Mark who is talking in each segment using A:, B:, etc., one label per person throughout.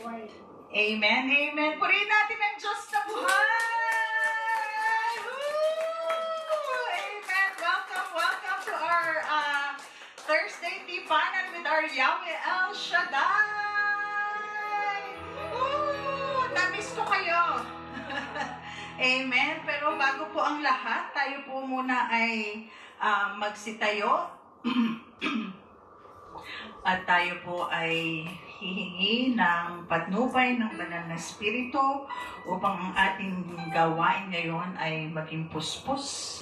A: Amen, amen. Purihin natin ang Diyos na buhay! Woo! Amen. Welcome to our Thursday Tipanan with our Yahweh El Shaddai! Woo! Na-miss ko kayo! Amen. Pero bago po ang lahat, tayo po muna ay magsitayo. At tayo po ay hihingi ng patnubay ng Banal na Espiritu upang ang ating gawain ngayon ay maging puspos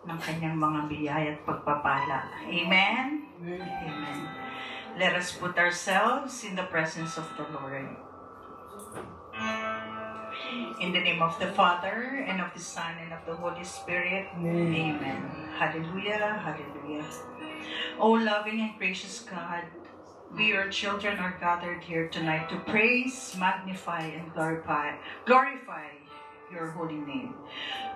A: ng kanyang mga biyaya at pagpapala. Amen? Amen. Let us put ourselves in the presence of the Lord. In the name of the Father, and of the Son, and of the Holy Spirit. Amen. Hallelujah, hallelujah. O loving and gracious God, we, your children, are gathered here tonight to praise, magnify, and glorify your holy name.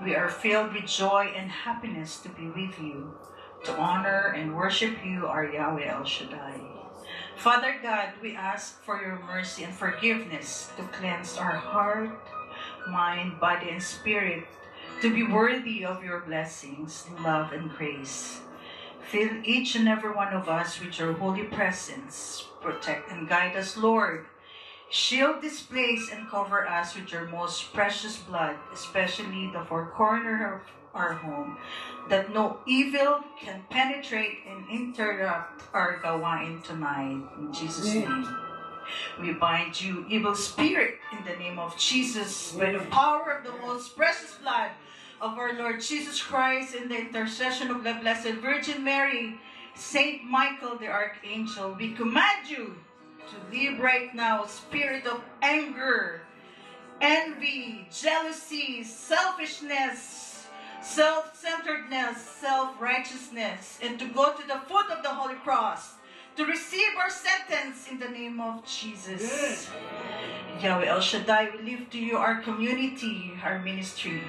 A: We are filled with joy and happiness to be with you, to honor and worship you, our Yahweh El Shaddai. Father God, we ask for your mercy and forgiveness to cleanse our heart, mind, body, and spirit, to be worthy of your blessings, love, and grace. Fill each and every one of us with your holy presence. Protect and guide us, Lord. Shield this place and cover us with your most precious blood, especially the four corners of our home, that no evil can penetrate and interrupt our gawain tonight. In Jesus' name. We bind you, evil spirit, in the name of Jesus, by the power of the most precious blood of our Lord Jesus Christ, in the intercession of the Blessed Virgin Mary, Saint Michael the Archangel. We command you to leave right now, spirit of anger, envy, jealousy, selfishness, self-centeredness, self-righteousness, and to go to the foot of the Holy Cross, to receive our sentence in the name of Jesus. Yahweh El Shaddai, we lift to you our community, our ministry.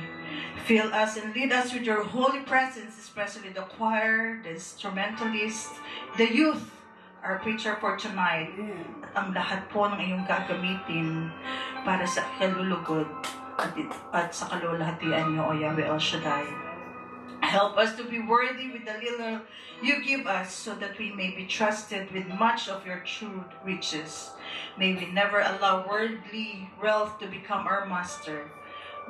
A: Fill us and lead us with your holy presence, especially the choir, the instrumentalists, the youth, our preacher for tonight, at ang lahat po ng iyong gagamitin para sa kalulugod at sa kalulahatian niyo, O Yahweh El Shaddai. Help us to be worthy with the little you give us, so that we may be trusted with much of your true riches. May we never allow worldly wealth to become our master,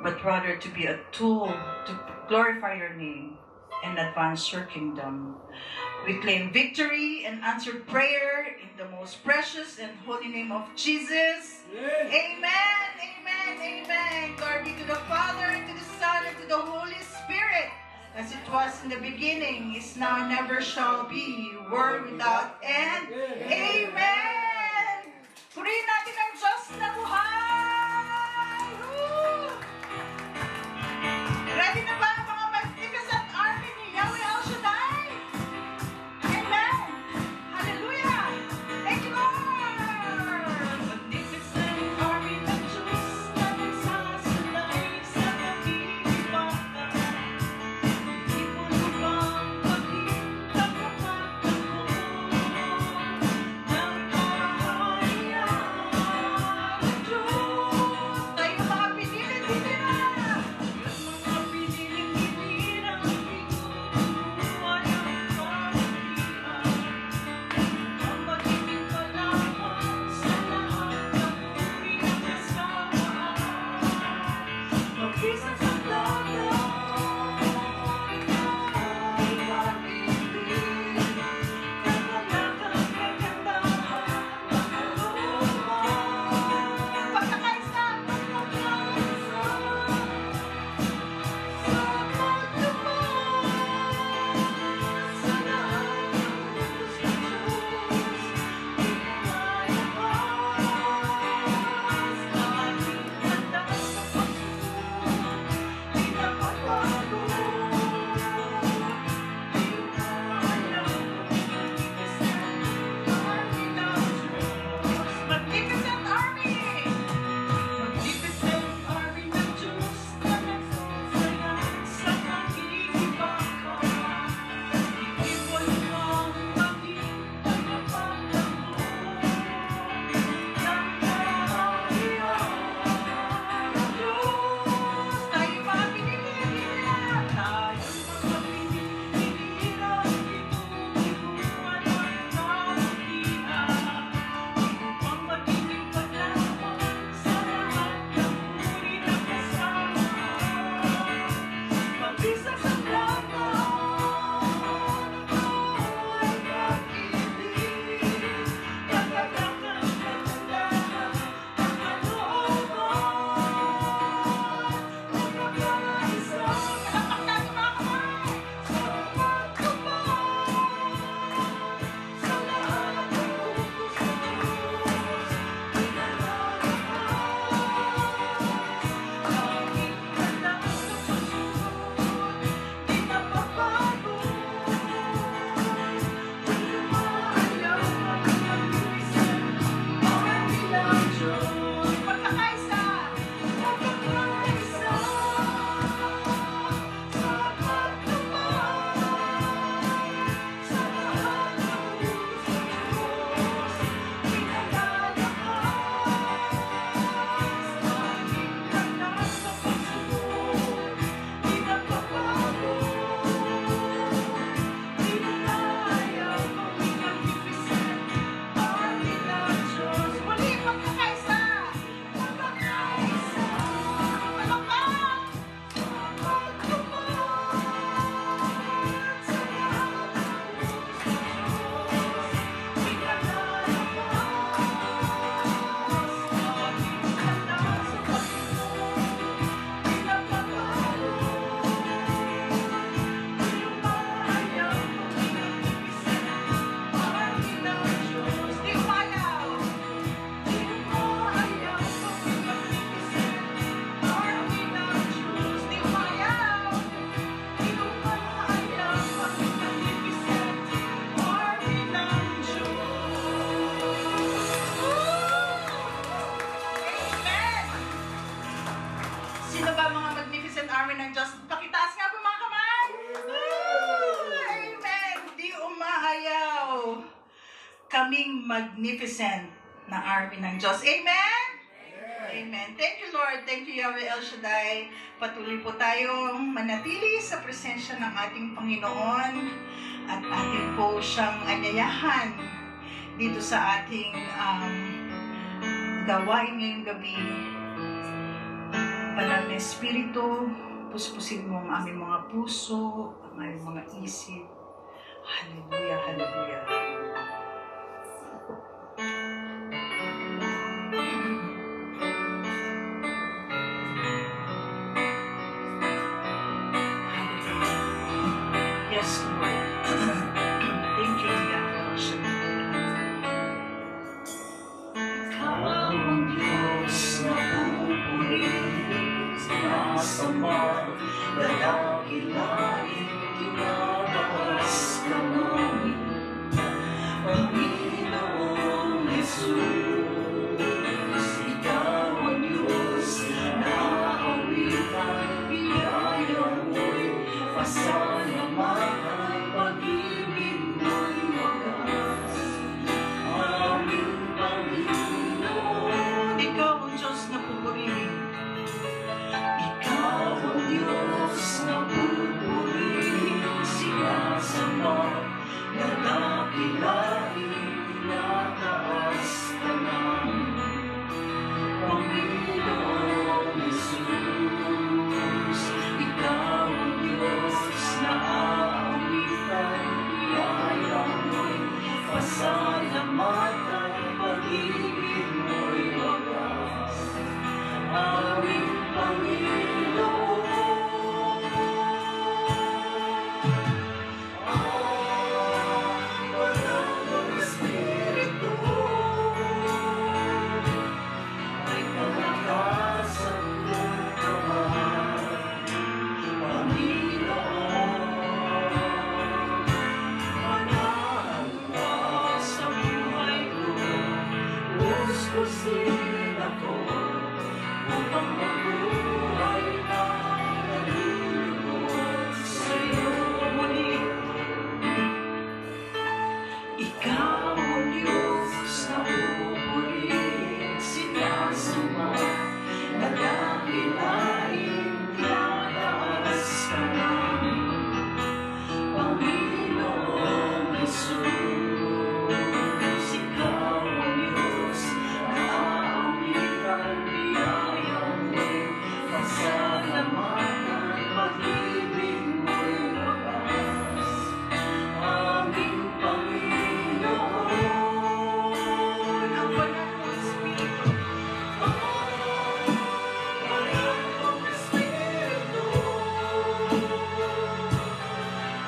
A: but rather to be a tool to glorify your name and advance your kingdom. We claim victory and answered prayer in the most precious and holy name of Jesus. Amen, amen, amen. Glory be to the Father, and to the Son, and to the Holy Spirit, as it was in the beginning, is now, and never shall be, world without end. Amen! Purihin natin ang Diyos na buhay! Woo! Ready na ba ang mga magnificent army ni Yahweh El Shaddai? Amen! Hallelujah! Thank you, Lord! Magnificent army ng Diyos na nagsasalay sa pag-ibig. Pag-ibig, pag-ibig, pag-ibig, ng Diyos. Pakitaas nga po mga kamay. Amen. Di umahayaw. Kaming magnificent na army ng Diyos. Amen? Amen. Thank you, Lord. Thank you, Yahweh El Shaddai. Patuloy po tayong manatili sa presensya ng ating Panginoon at ating po siyang anyayahan dito sa ating gawain ngayong gabi. Banal na Espiritu, puspusin mo ang aming mga puso, ang aming mga isip. Hallelujah, hallelujah. Yes, Lord. Thank you, Yahweh.
B: Ikaw ang Diyos na pupurihin, sinasamba, dadakilain, tinataas ka namin, Panginoong Jesus. Ikaw ang Diyos na awitan, biyaya mo'y pasalamatan, pag-ibig mo'y wagas. Aming Panginoon,
A: Ikaw ang Diyos na pupurihin.
B: Ikaw ang Diyos na pupurihin, sinasamba, dadakilain, tinataas ka namin, Panginoong Jesus. Ikaw ang Diyos na aawitan, biyaya mo'y pasalamatan, pag-ibig mo'y wagas. Aming Panginoon, ang banal ng Espiritu ay kalakasan ng kamay, Panginoon. Manahan ka sa buhay ko, puspusin ako, upang mabuhay na nalulugod sa'yo muli. Ikaw ang Diyos na pupurihin, sinasamba, dadakilain, tinataas ka namin, Panginoong Jesus. Ikaw ang Diyos na aawitan, biyaya mo'y pasalamatan, pag-ibig mo'y wagas. Aming Panginoon,
A: Ang banal ng Espiritu.
B: ang banal ng Espiritu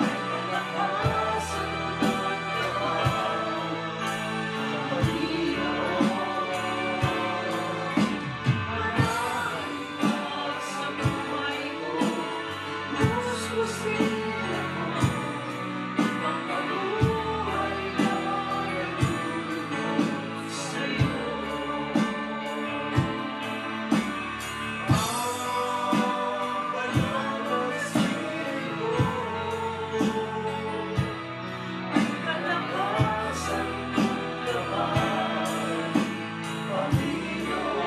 B: ay kalakasan ng kamay, Panginoon. Manahan ka sa buhay ko, puspusin ako, upang mabuhay na nalulugod sa'yo. Ang banal ng Espiritu ay kalakasan ng kamay, Panginoon.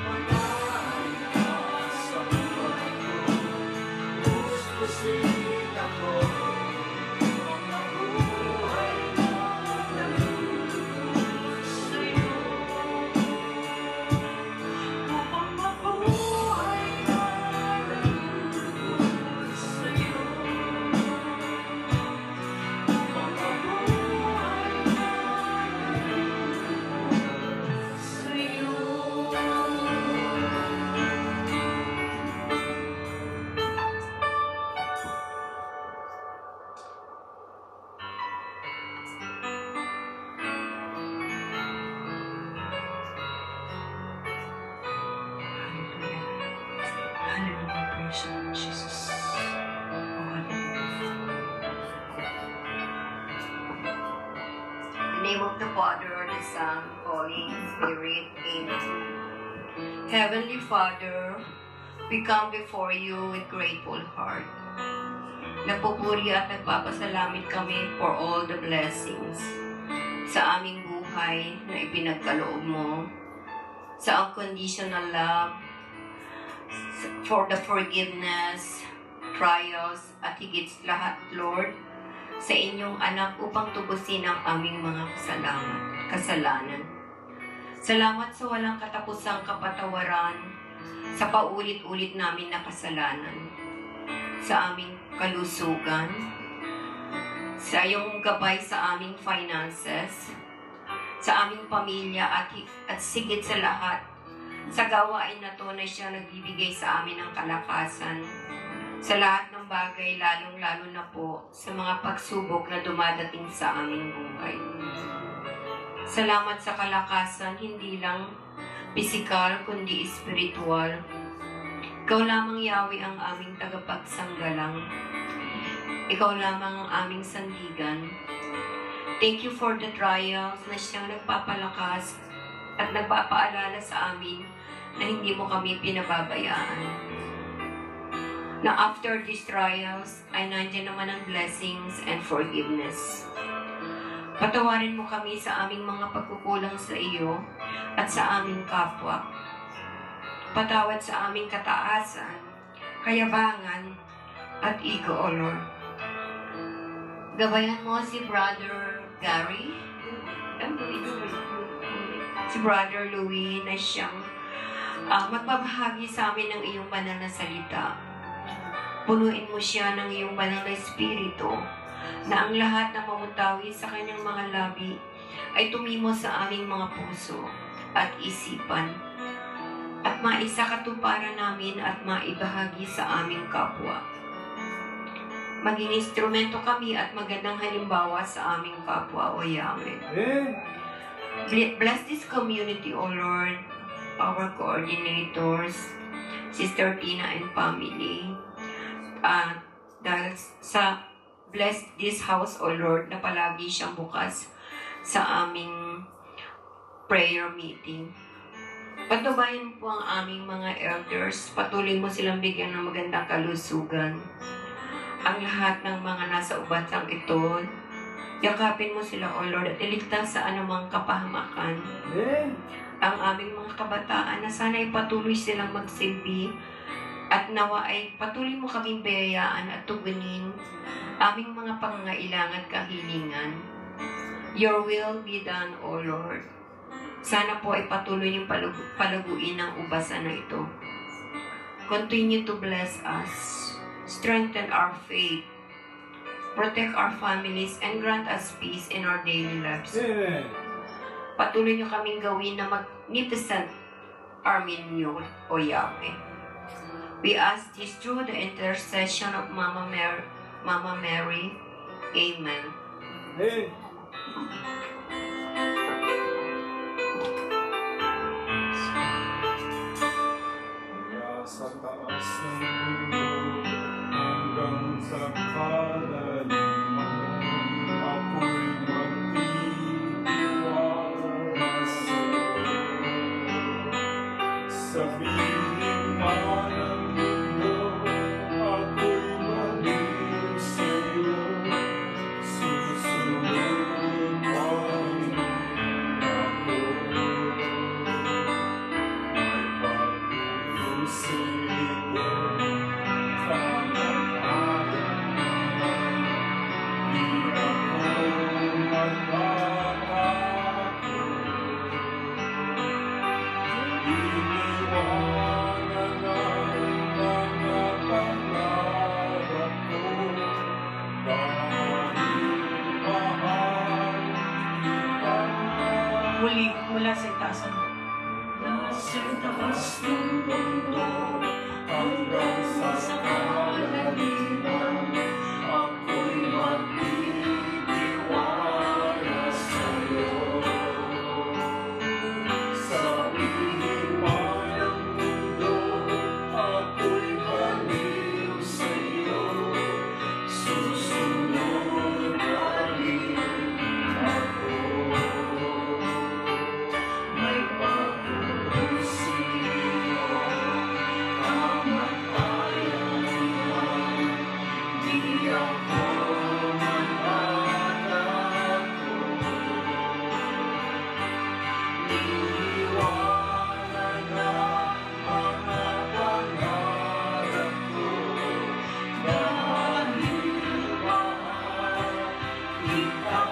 B: Manahan ka sa buhay ko, puspusin ako, upang mabuhay na nalulugod sa'yo. Upang mabuhay na nalulugod sa'yo. Upang mabuhay na nalulugod sa'yo.
A: Hallelujah. Praise you, Lord Jesus. Oh, hallelujah.
C: In the name of the Father, the Son, Holy Spirit. Amen. Heavenly Father, we come before you with grateful heart. Nagpupuri at nagpapasalamat kami for all the blessings sa aming buhay na ipinagkaloob mo, sa unconditional love, for the forgiveness, trials, at higit lahat, Lord, sa inyong anak upang tubusin ang aming mga kasalanan. Salamat sa walang katapusang kapatawaran sa paulit-ulit namin na kasalanan, sa aming kalusugan, sa iyong gabay sa aming finances, sa aming pamilya at sigit sa lahat, sa gawain na to na siya nagbibigay sa amin ng kalakasan, sa lahat ng bagay, lalong-lalo na po sa mga pagsubok na dumadating sa aming buhay. Salamat sa kalakasan, hindi lang pisikal kundi espiritual. Ikaw lamang, Yahweh, ang aming tagapagsanggalang. Ikaw lamang ang aming sandigan. Thank you for the trials na siyang nagpapalakas at nagpapaalala sa amin na hindi mo kami pinababayaan. Na after these trials ay nandiyan naman ang blessings and forgiveness. Patawarin mo kami sa aming mga pagkukulang sa iyo at sa aming kapwa. Patawad sa aming kataasan, kayabangan, at ego, O Lord. Gabayan mo si Brother Gary, si Brother Louie na siyang magbabahagi sa amin ng iyong banal na salita. Punuin mo siya ng iyong banal na espiritu na ang lahat na mamutawi sa kanyang mga labi ay tumimo sa aming mga puso at isipan at maisakatuparan namin at maibahagi sa aming kapwa. Maging instrumento kami at magandang halimbawa sa aming kapwa, O Yahweh. Bless this community, O Lord, our coordinators, Sister Tina and family. Dahil sa bless this house, O Lord, na palagi siyang bukas sa aming prayer meeting. Patubayan po ang aming mga elders. Patuloy mo silang bigyan ng magandang kalusugan. Ang lahat ng mga nasa ubatang ito, yakapin mo sila, O Lord, at iligtas sa anumang kapahamakan. Ang aming mga kabataan na sana'y patuloy silang magsilbi at nawa ay patuloy mo kaming biyayaan at tugunin aming mga pangangailangan at kahilingan. Your will be done, O Lord. Sana po ay patuloy yung palaguin ng ubasan na ito. Continue to bless us. Strengthen our faith. Protect our families and grant us peace in our daily lives. Patuloy niyo kaming gawin na magnificent army niyo, O Yahweh. We ask this through the intercession of Mama Mary. Amen.
D: Sa taas ng mundo hanggang sa kalaliman, ako'y magtitiwala sa'yo. Sabihin man ng mundo, ako'y maliw sa'yo. Susunod pa rin ako. May pag-uusig
A: Mula sa itaas ng
B: Nasa taas ng mundo
D: hanggang
B: sa kalaliman, ako'y magtitiwala sa'yo.
D: sabihin man ng mundo, ako'y maliw sa'yo. Susunod pa rin ako.
B: May pag-uusig
D: iniwanan ang mga pangarap ko dahil mahal kita.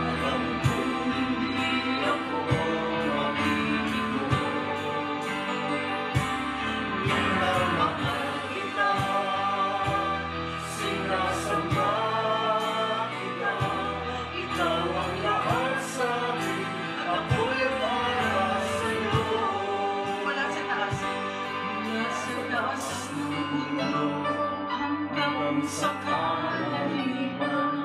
D: Alam ko hindi ako mabibigo. Minamahal kita, sinasamba kita. Ikaw ang lahat sa akin, ako'y para sa'yo.
A: Mula sa taas.
D: Mula sa taas ng mundo hanggang sa kalaliman,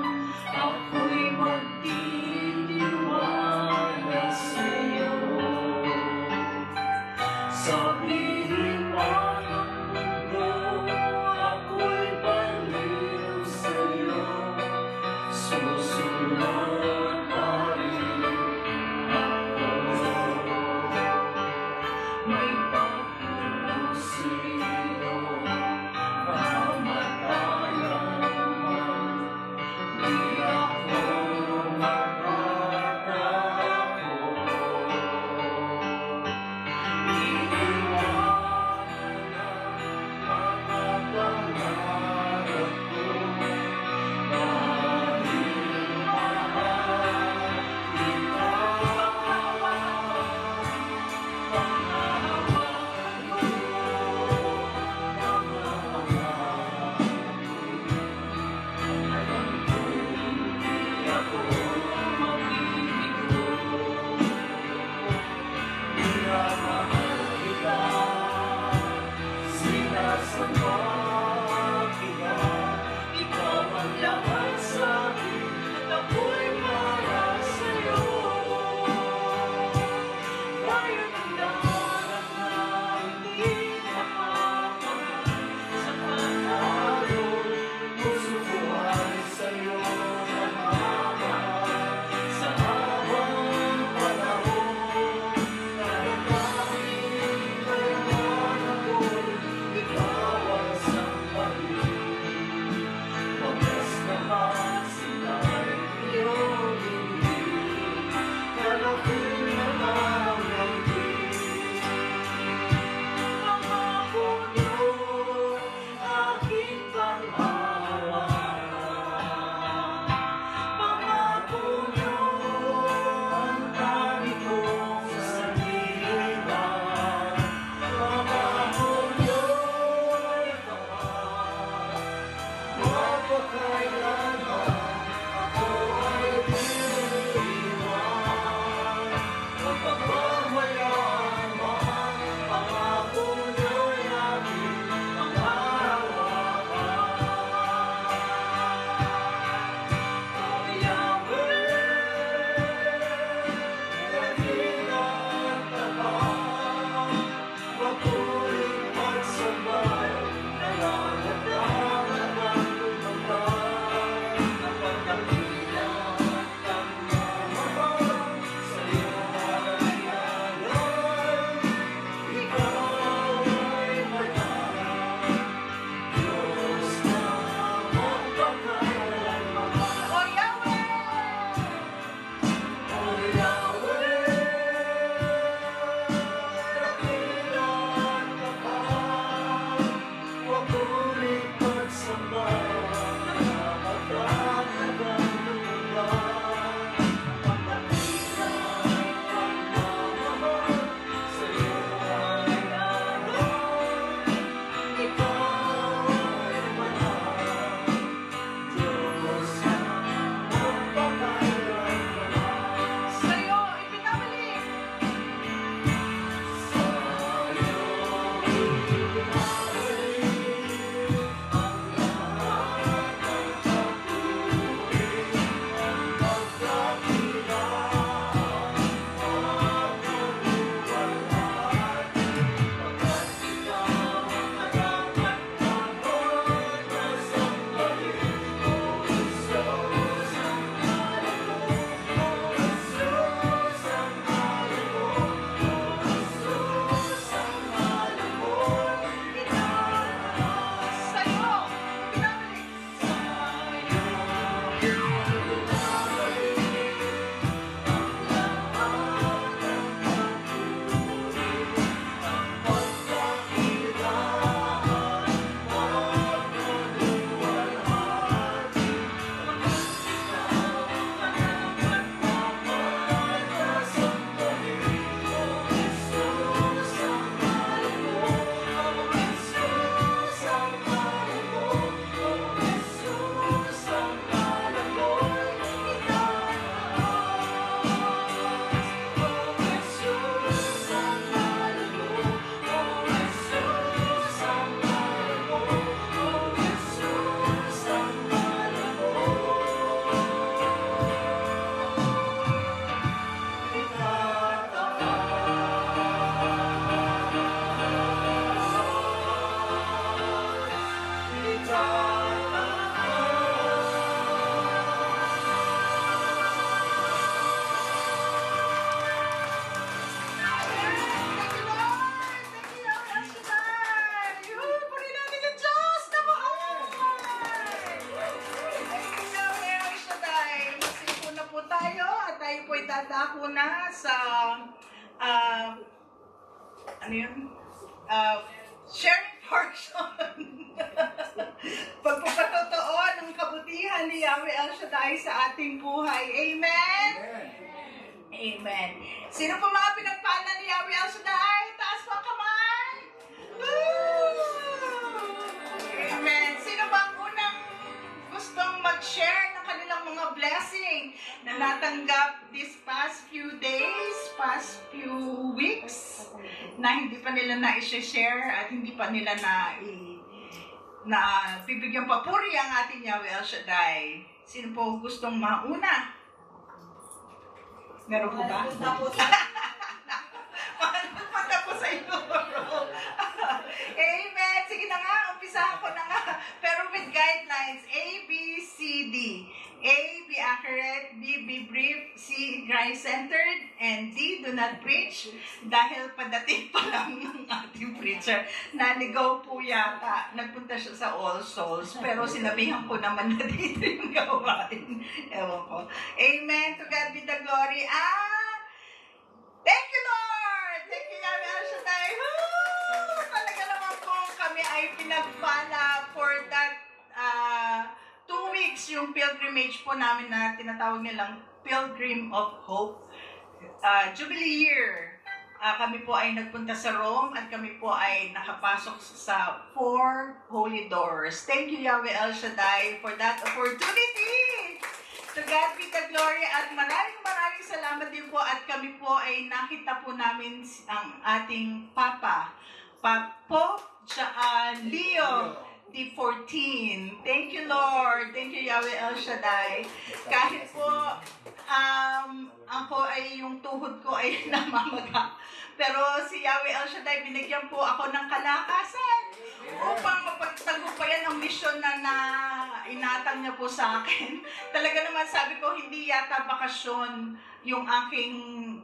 D: ako'y magtitiwala sa'yo. Sabihin man ng mundo, ako'y baliw sa'yo. Susunod pa rin ako. May pagkulang sa'yo, kamatayan man, di ako magtatakbo. Iniwanan ang mga pangarap ko dahil mahal kita. Panghahawakan mo mga pangarap ko. Alam ko hindi ako mabibigo. Minamahal kita, sinasamba kita. Ikaw ang lahat sa akin, at ako'y para sa'yo. Tayo ng lahat na hindi makakahal sa panahon. Puso ko ay sa'yo nagmamahal sa habang panahon. Kahit kahit kailan ako'y ikaw ang sa
A: dadako na sa ano yun? Sharing portion. Pagpapatotoo ng kabutihan ni Yahweh El Shaddai sa ating buhay. Amen? Amen. Sino po mga pinagpala ni Yahweh El Shaddai? Taas mo ang kamay. Woo! Amen. Sino bang unang gustong mag-share ng kanilang mga blessing na natanggap this past few days, past few weeks, na hindi pa nila na-share at hindi pa nila na bibigyan papuri ang ating Yahweh El Shaddai? Sino po gustong mauna? Meron po ba? Punta po sa inyo. Amen. Sige na nga, umpisahan ko na nga. Pero with guidelines, A, B, C, D. A, be accurate, B, be brief, C, Christ-centered, and D, do not preach. Dahil padating pa lang ng ating preacher, naligaw po yata. Nagpunta siya sa All Souls, pero sinabihan ko naman na dito yung gawain. Ewan ko. Amen. To God be the glory. Thank you, Lord! Thank you, Yahweh El Shaddai. Talaga naman po kami ay pinagpala for that 2 weeks yung pilgrimage po namin na tinatawag nilang Pilgrim of Hope. Jubilee year. Kami po ay nagpunta sa Rome at kami po ay nakapasok sa 4 holy doors. Thank you, Yahweh El Shaddai, for that opportunity. To God be the glory at maraming salamat din po at kami po ay nakita po namin ang ating Papa, Pope Leo D14. Thank you, Lord. Thank you, Yahweh El Shaddai. Kahit po ako ay yung tuhod ko ay namamaga. Pero si Yahweh El Shaddai, binigyan po ako ng kalakasan upang mapagtagumpayan ang misyon na inatang niya po sa akin. Talaga naman sabi ko, hindi yata bakasyon yung aking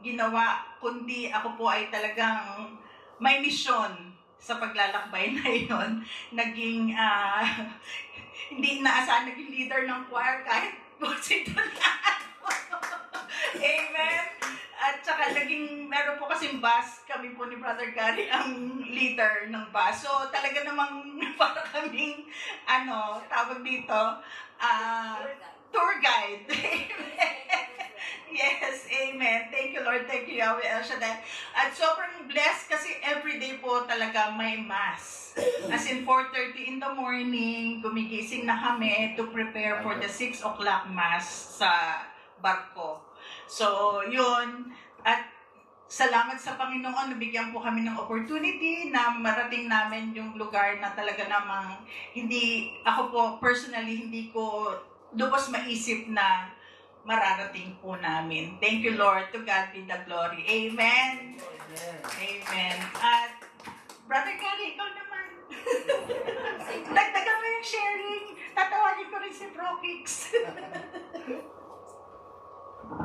A: ginawa, kundi ako po ay talagang may misyon sa paglalakbay na yun. Naging, hindi inaasahan, naging leader ng choir kahit po sintulaan. Amen. At saka meron po kasing bus, kami po ni Brother Gary ang leader ng bus. So talaga namang para kaming, tawag dito, tour guide. Yes, amen. Thank you, Lord. Thank you, Yahweh El Shaddai. At sobrang blessed kasi everyday po talaga may mass. As in 4:30 in the morning, gumigising na kami to prepare for the 6 o'clock mass sa barko. So, yun. At salamat sa Panginoon, nabigyan po kami ng opportunity na marating namin yung lugar na talaga namang ako po personally, hindi ko lubos maisip na mararating po namin. Thank you, Lord. To God be the glory. Amen. Amen. At Brother Gary, ikaw naman. Dagdagan mo yung sharing. Tatawagin ko rin si Brokix.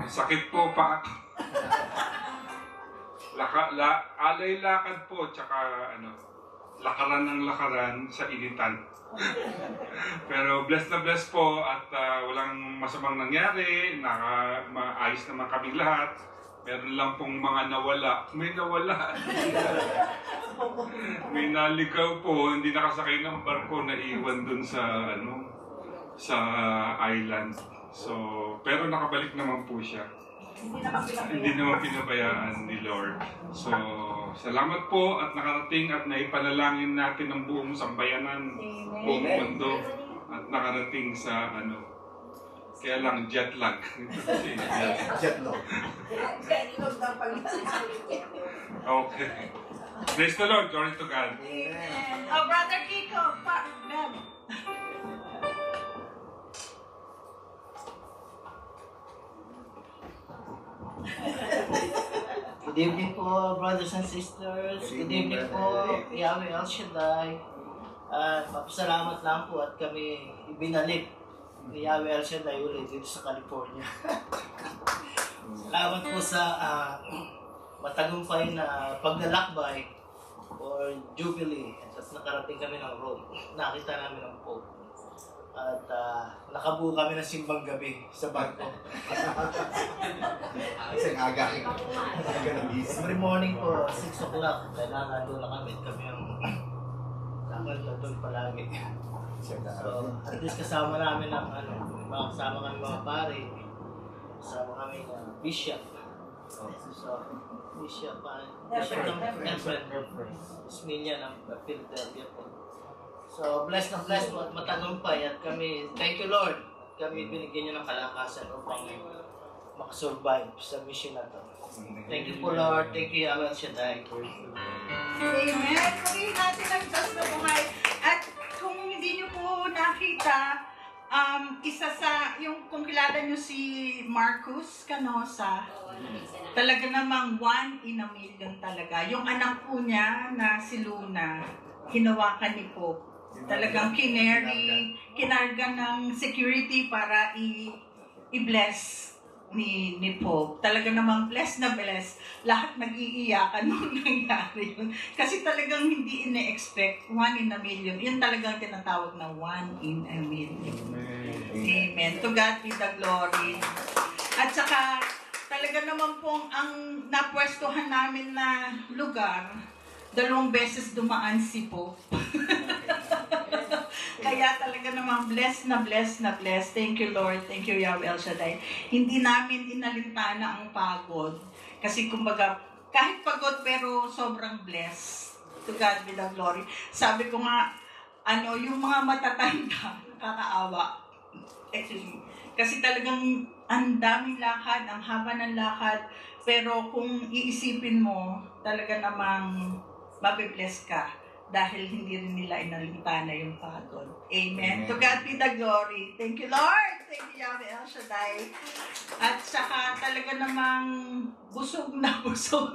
E: May sakit po pa. Alay lakad po, tsaka lakaran ng lakaran sa initan. Pero blessed na blessed po at walang masamang nangyari, maayos naman kaming lahat. Meron lang pong mga nawala. May nawala. May naligaw po, hindi nakasakay ng barko, naiwan dun sa sa island. So, pero nakabalik naman po siya. Hindi naman pinabayaan ni Lord. So, salamat po at nakarating at naipanalangin natin ang buong sambayanan, buong mundo at nakarating sa kaya lang jet lag.
F: Jet lag.
E: Okay. Praise the Lord, glory to God.
A: Amen. Oh, Brother Kiko, Dad.
G: Good evening po, brothers and sisters. Good evening po, Yahweh El Shaddai. At papasalamat lang po at kami ibinalik ni Yahweh El Shaddai ulit dito sa California. Salamat po sa matagumpay na paglalakbay or Jubilee at nakarating kami ng Rome. Nakita namin ang Pope. At nakabuo kami ng simbang gabi sa barko.
F: Isang aga. Aga ng gising.
G: Every morning po, 6 o'clock, kailangan doon na kami. Kami ang lakad na doon palagi. So, at least kasama namin ang mga kasama kami mga pare. Kasama kami ng bishop. So, bishop ng Efren. Isminya ng Philadelphia po. So, blessed na blessed po at matagumpay at kami, thank you Lord, kami binigyan niyo ng kalakasan upang makasurvive sa mission na to. Thank you po Lord, thank you Yahweh El Shaddai.
A: Amen. Purihin natin ang Diyos na buhay. At kung hindi niyo po nakita, isa sa, kung kilala niyo si Marcus Canosa, talaga namang 1 in a million talaga. Yung anak po niya na si Luna, hinawakan ni Pope. Talagang kinarga ng security para i-bless ni Pope. Talaga namang bless na bless. Lahat nag-iiyakan nung nangyari yun. Kasi talagang hindi ine-expect 1 in a million. Yun talagang tinatawag na 1 in a million. Amen. To God be the glory. At saka, talaga naman pong ang napwestuhan namin na lugar, 2 beses dumaan si Pope. Kaya talaga namang blessed na blessed na blessed. Thank you Lord. Thank you Yahweh El Shaddai. Hindi namin inalintana ang pagod. Kasi kumbaga, kahit pagod pero sobrang blessed. To God be the glory. Sabi ko nga, yung mga matatanda, nakakaawa. Excuse me. Kasi talagang ang daming lakad, ang haba ng lakad. Pero kung iisipin mo, talaga namang mabibless ka. Dahil hindi rin nila inalintana yung pagod. Amen. To God be the glory. Thank you, Lord. Thank you, Yahweh El Shaddai. At saka talaga namang busog na busog.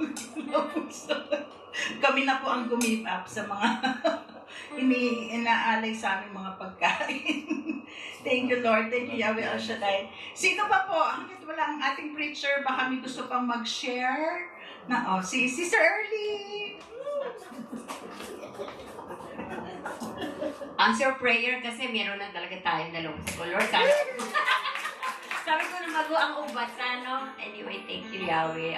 A: Kami na po ang gumip up sa mga inaalay sa aming mga pagkain. Thank you, Lord. Thank you, Yahweh El Shaddai. Sino pa po? Hanggat wala ang ating preacher, baka may gusto pang mag-share. Si Sister Early.
C: Answer prayer kasi meron na talaga tayong dalawang scholar. Sabi ko na bago ang ubat no? Anyway, thank you Yahweh.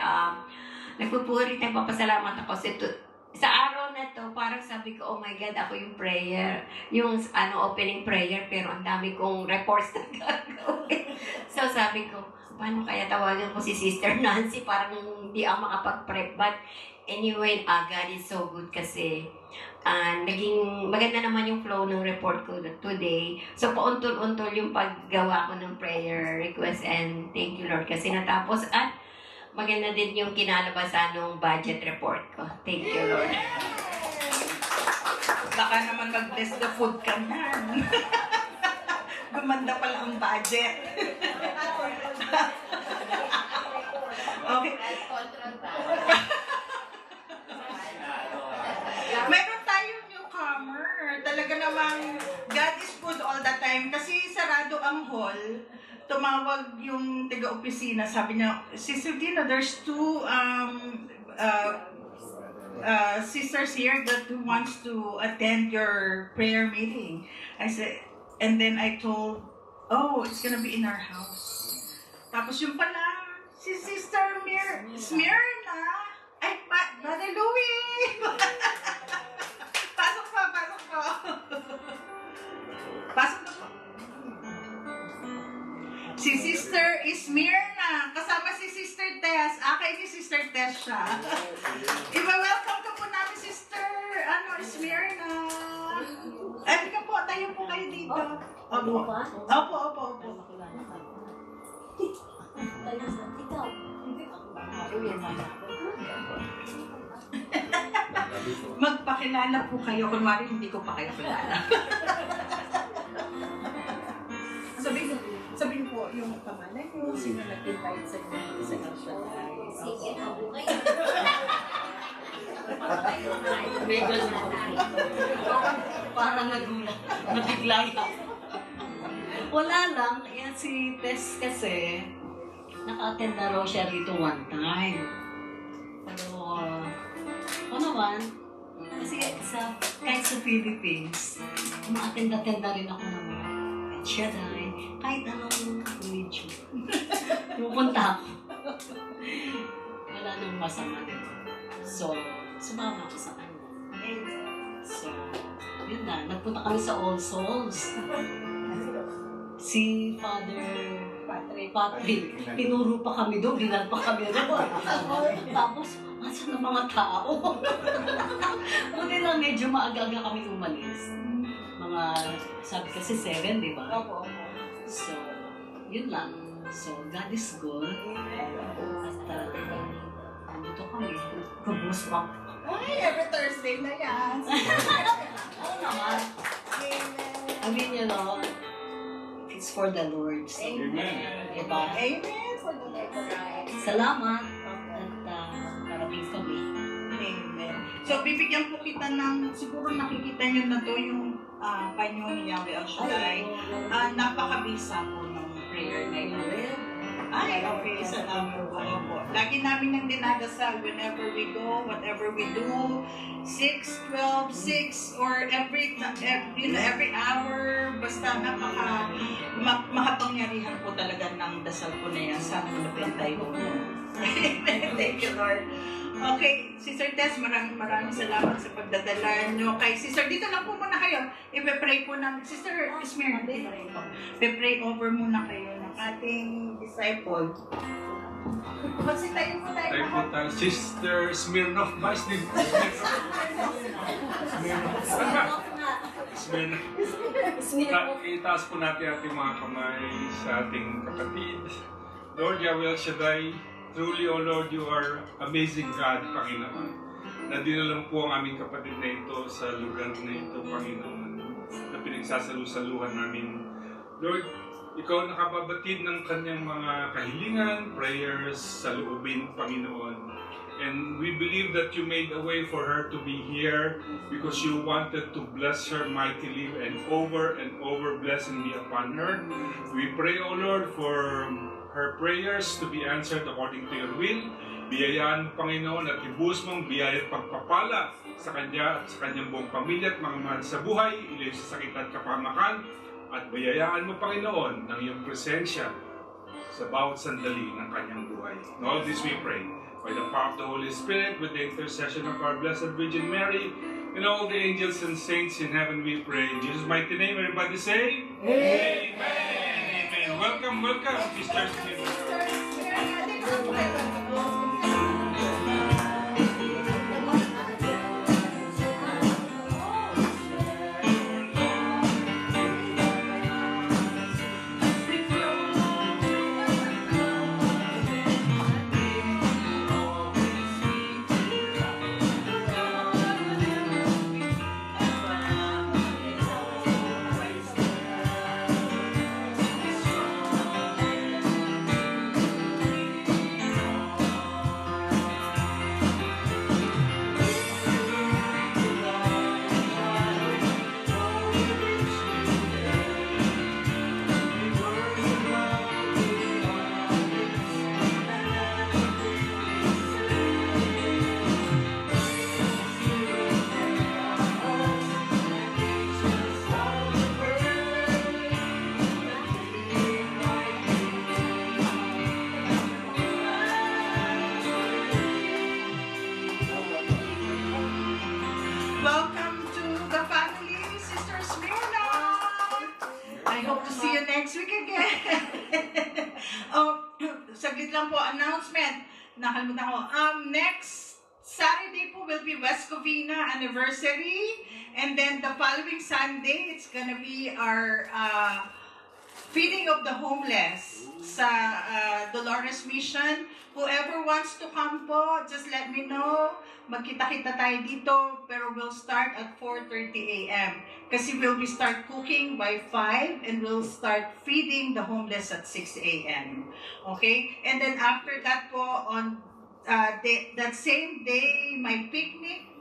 C: Nagpupuri tayo, papasalamat ako sa araw na to, parang sabi ko, oh my God, ako yung prayer, yung opening prayer, pero ang dami kong reports na gagawin. So sabi ko, paano kaya tawagan ko si Sister Nancy, parang hindi ako makapag-prep, but anyway, God is so good kasi naging maganda naman yung flow ng report ko today. So, pauntol-untol yung paggawa ko ng prayer request and thank you Lord kasi natapos at maganda din yung kinalabasan ng budget report ko. Thank you Lord.
A: Baka naman mag-bless the food ka na. Gumanda pala ang budget. Okay. Meron tayong newcomer. Talaga namang God is good all the time. Kasi sarado ang hall. Tumawag yung taga-opisina. Sabi niya, Sister Dina, there's 2 sisters here that wants to attend your prayer meeting. I said, and then I told, oh, it's gonna be in our house. Tapos yung pala, si Sister Smyrna, ay, Brother Louie! Pasok po. Pasok na po. Si Sister Smyrna, kasama si Sister Tess. Kay si Sister Tess siya. I-welcome ka po namin, Sister Smyrna. Ay, ka po, tayo po kayo dito. Opo. Magpakilala po kayo. Kunwari, hindi ko pa kayo kilala. Sabihin po yung pangalan nyo, sino nag-invite sa inyo sa Shaddai.
C: Sige na po kayo.
H: Parang nagulat. Nabigla ka. Wala lang. Yan si Tess kasi, naka-attend na raw siya rito one time. Pero, naman, kasi kahit sa Philippines, ma-attend-attend na rin ako ng mga Shaddai, kahit anong religion. Pupunta ako. Wala nang masama din. So, sumama ako sa kanya. So, yun na. Nagpunta kami sa All Souls. Si Father Patrick, tinuro pa kami doon, dinal pa kami doon. Tapos, asan ang mga tao? Buti lang, medyo maaga-aga kami umalis. Mga, sabi kasi 7, di ba?
A: Opo.
H: So, yun lang. So, God is good. At, andito kami. Kubus pa.
A: Ay, every Thursday na yan.
H: Oo naman. I mean, you know, it's for the Lord. So,
E: Amen.
H: diba?
A: Amen for the Lord.
H: Salamat. At parating kami.
A: Amen. So, bibigyan po kita ng, siguro nakikita nyo na to yung panyo ni Yahweh El Shaddai. Napakabisa po ng prayer na ito. Ay, okay. Salamat po. Lagi namin nang dinadasal whenever we go, whatever we do, 6, 12, 6, or every hour, basta makapangyarihan po talaga ng dasal po na yan sa Nabentay po. Thank you, Lord. Okay, Sister Tess, maraming salamat sa pagdadala nyo. Kay Sister, dito lang po muna kayo. I-pray po namin. Sister Esmeralda, i-pray over muna kayo ng ating disciple. Tayo po tayo.
E: Sister Smirnoff ba? Smirnoff. Itaas po natin ating mga kamay sa ating kapatid. Lord Yahweh El Shaddai, truly, O Lord, you are amazing God, Panginoon. Na dinala po ang aming kapatid na ito sa lugar na ito, Panginoon, na pinagsasalusaluhan namin. Lord, ikaw nakababatid ng kanyang mga kahilingan, prayers sa loobin, Panginoon. And we believe that you made a way for her to be here because you wanted to bless her mightily and over blessing be upon her. We pray, O Lord, for her prayers to be answered according to your will. Biyayaan mo, Panginoon, at ibuhos mong biyaya at pagpapala sa kanya at sa kanyang buong pamilya at mga mahal sa buhay, ilayo sa sakit at kapahamakan, at bayayaan mo, Panginoon, ng iyong presensya sa bawat sandali ng kanyang buhay. In all this we pray, by the power of the Holy Spirit, with the intercession of our Blessed Virgin Mary, and all the angels and saints in heaven we pray. In Jesus' mighty name, everybody say, Amen. Amen. Welcome, sisters. Saglit lang po, announcement. Nakalimutan ko. Next Saturday po will be West Covina anniversary. And then the following Sunday, it's gonna be our feeding of the homeless sa Dolores Mission. Whoever wants to come po, just let me know. Magkita-kita tayo dito, pero we'll start at 4:30 a.m. Kasi we'll be start cooking by 5 and we'll start feeding the homeless at 6 a.m. Okay? And then after that po, on that same day, my picnic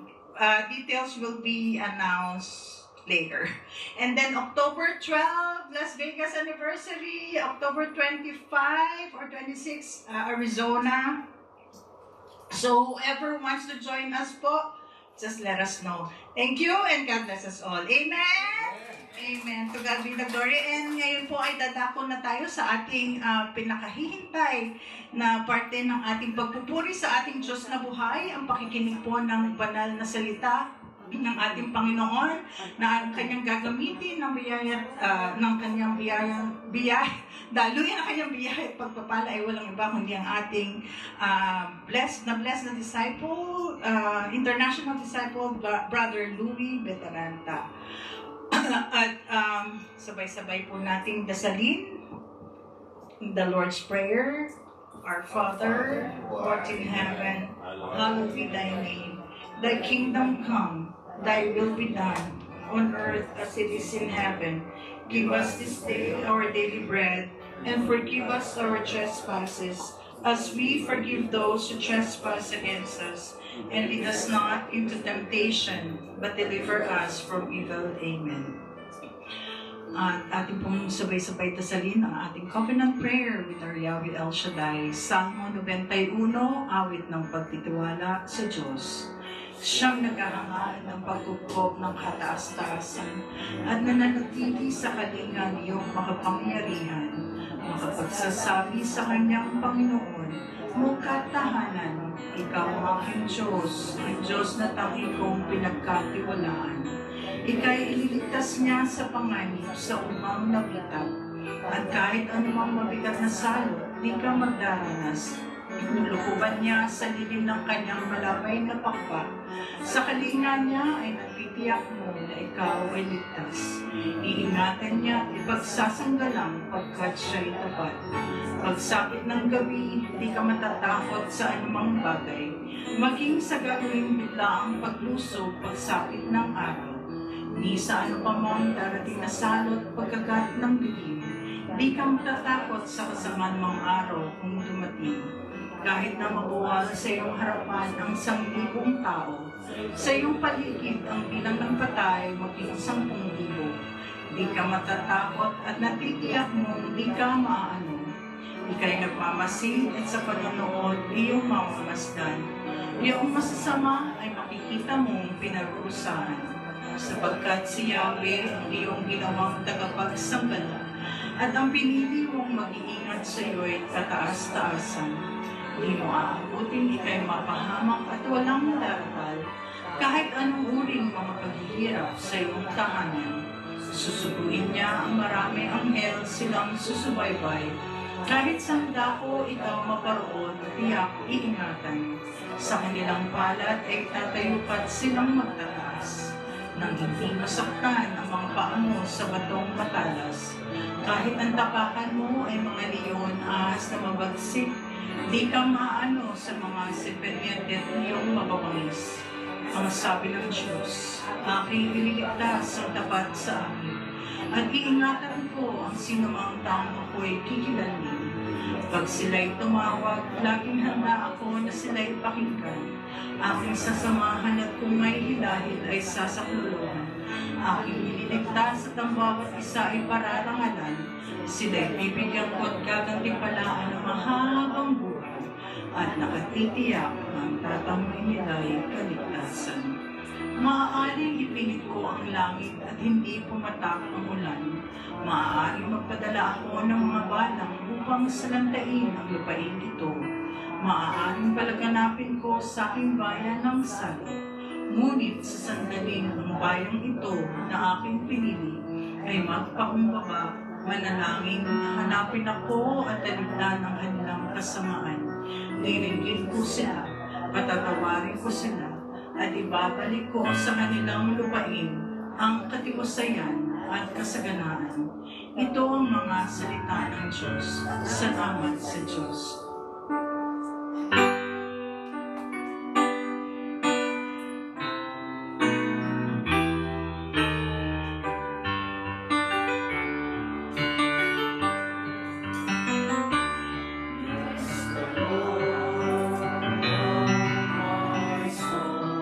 E: details will be announced later. And then October 12, Las Vegas anniversary, October 25 or 26, Arizona. So whoever wants to join us po, just let us know. Thank you and God bless us all. Amen?
A: Amen. To God be the glory. And ngayon po ay dadako na tayo sa ating pinakahihintay na parte ng ating pagpupuri sa ating Diyos na buhay, ang pakikinig po ng banal na salita ng ating Panginoon na ang kanyang gagamitin ng biyaya, ng kanyang biyaya, daluyan ang kanyang biyaya at pagpapala ay walang iba kundi ang ating blessed na disciple, international disciple, Brother Louis Betaranta. At sabay-sabay po nating dasalin the Lord's Prayer. Our Father, who art in heaven, hallowed be thy name. Thy kingdom come, thy will be done, on earth as it is in heaven. Give us this day our daily bread, and forgive us our trespasses, as we forgive those who trespass against us. And lead us not into temptation, but deliver us from evil. Amen. At ating pong sabay-sabay tasalin ang ating covenant prayer with our Yahweh El Shaddai. Salmo 91, awit ng pagtitiwala sa Diyos. Siyang naghahangaan ng pagkukob ng kataas-taasan at nananatili sa kalingan iyong makapangyarihan, makapagsasabi sa kanyang Panginoon, mukhang tahanan, ikaw ang aking Diyos, ang Diyos na tangi kong pinagkatiwalaan. Ika'y ililigtas niya sa panganib sa umang nabitak, at kahit anumang mabigat na salot, di ka magdaranas. Lulukuban niya sa lilim ng kanyang malabay na pakpak. Sa kalingan niya ay nagtitiyak mo na ikaw ay ligtas. Iingatan niya at ipagsasanggalang pagkat siya'y tapat. Pagsapit ng gabi, di ka matatakot sa anumang bagay. Maging sa gagawing biglaang paglusog pagsapit ng araw. Ni sa ano pa mang darating na salot pagkagat ng dilim. Di ka matatakot sa kasamaan mang araw kung dumating. Kahit na mabuwal sa iyong harapan ang 1,000 tao, sa iyong paligid ang bilang ng patay maging 10,000. Di ka matatakot at natitiyak mong di ka maaano. Ika'y nagmamasid at sa panonood iyong mamamasdan. Iyong masasama ay makikita mong pinarurusahan. Sapagkat si Yahweh ang iyong ginawang tagapagsambala at ang pinili mong mag-iingat sa iyo ay kataas-taasan. Di mo aabutin, ika'y mapahamak at walang madaral. Kahit anong uring mga paghihirap sa iyong tahanan, susubuin niya ang marami anghel silang susubaybay. Kahit sa dako ikaw maparoon, tiyak iingatan. Sa kanilang palad ay tatayupat silang magtataas. Nang hindi masaktan ang mga paa mo sa batong matalas. Kahit ang tapakan mo ay mga leon, ahas na mabagsik, di ka maano sa mga siperyente at iyong mababangis. Ang sabi ng Diyos, aking ililigtas ang tapat sa akin, at iingatan ko ang sinumang taong ako'y kikilanin. Pag sila'y tumawag, laging handa ako na sila'y pakinggan. Aking sasamahan at kung may hilahil ay sasakluluhan. Aking ililigtas at ang bawat isa ay pararangalan. Sila'y bibigyan ko at gagantipalaan ng mahabang buhay at nakatitiyak ang tatamay nila'y kaligtasan. Maaaring ipinit ko ang langit at hindi pumatak ang ulan. Maaaring magpadala ako ng mga balang upang salantain ang lupain ito. Maaaring palaganapin ko sa aking bayan ng salot. Ngunit sa sandaling ang bayang ito na aking pinili ay magpakumbaba, manalangin, hanapin ako at taligdan ang kanilang kasamaan. Diringgin ko sila, patatawarin ko sila, at ibabalik ko sa kanilang lupain ang katiwasayan at kasaganaan. Ito ang mga salita ng Diyos. Salamat sa Diyos.
B: My soul.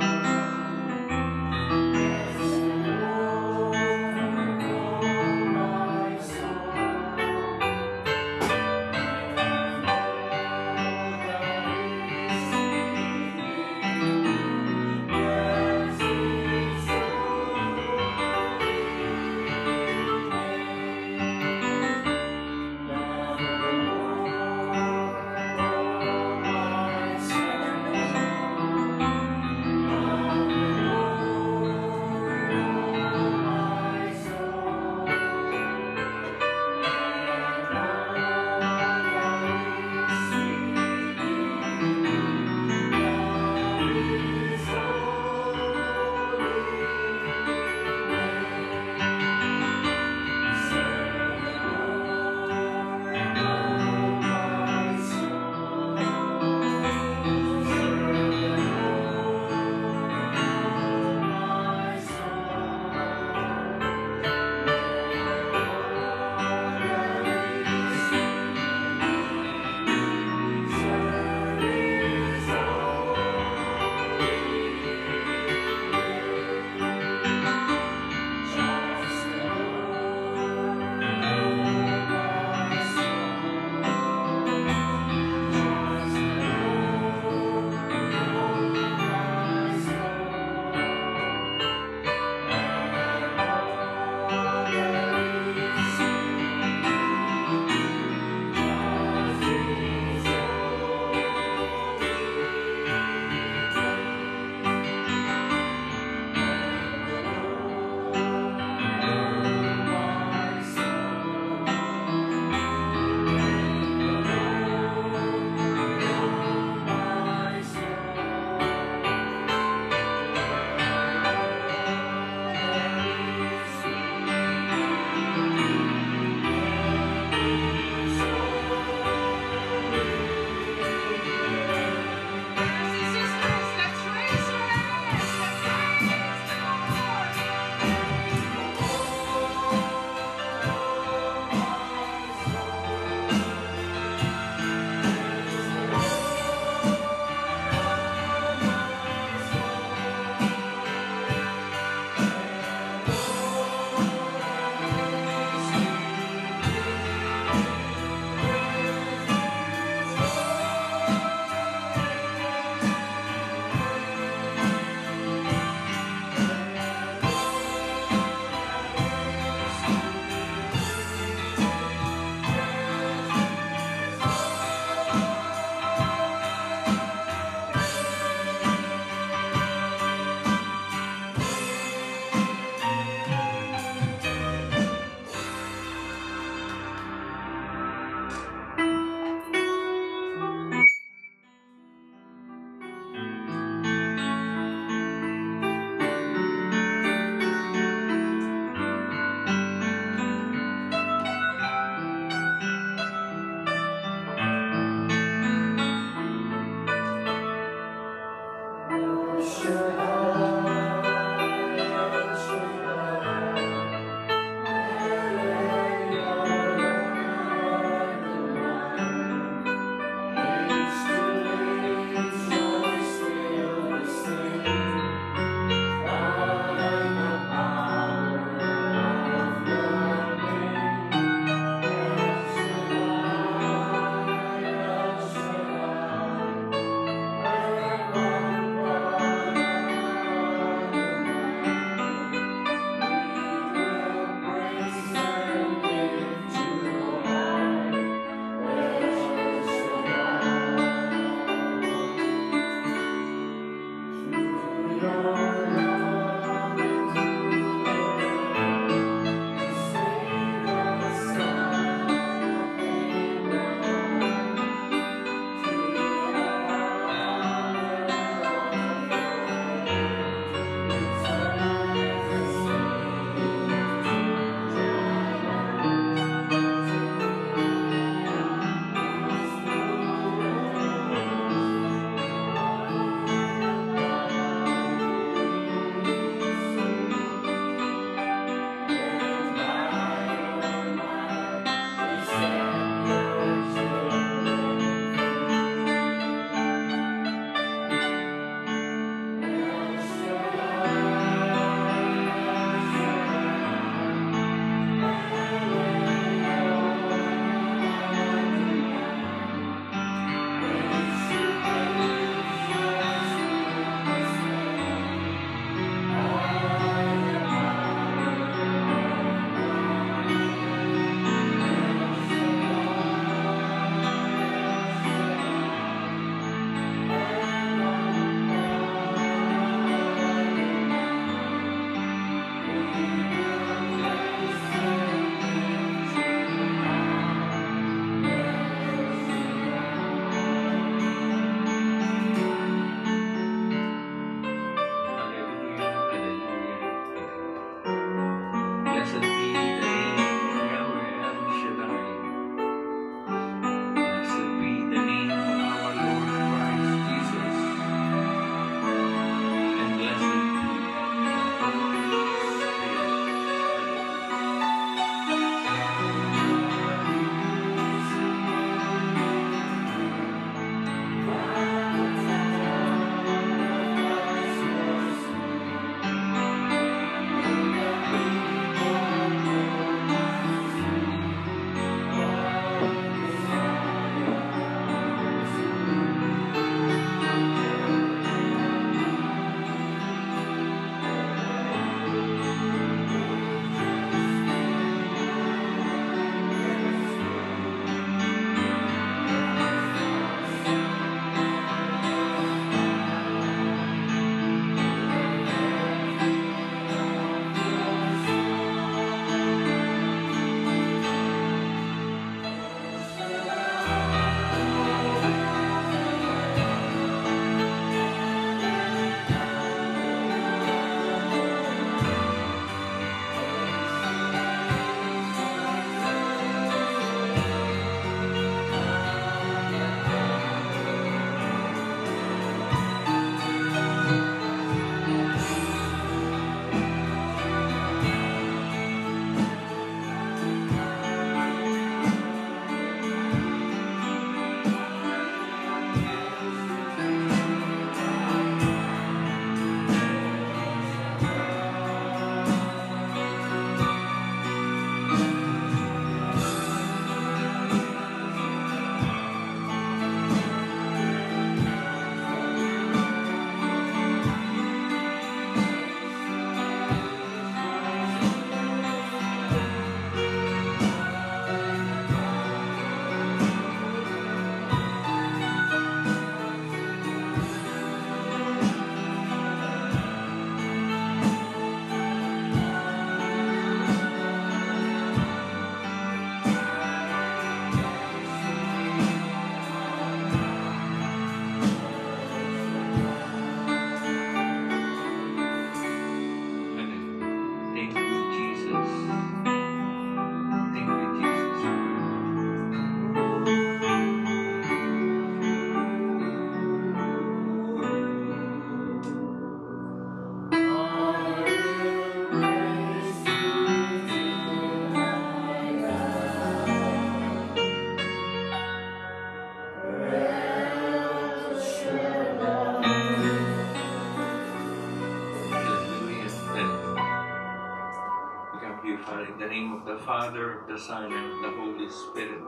D: you, Father, in the name of the Father, of the Son, and of the Holy Spirit.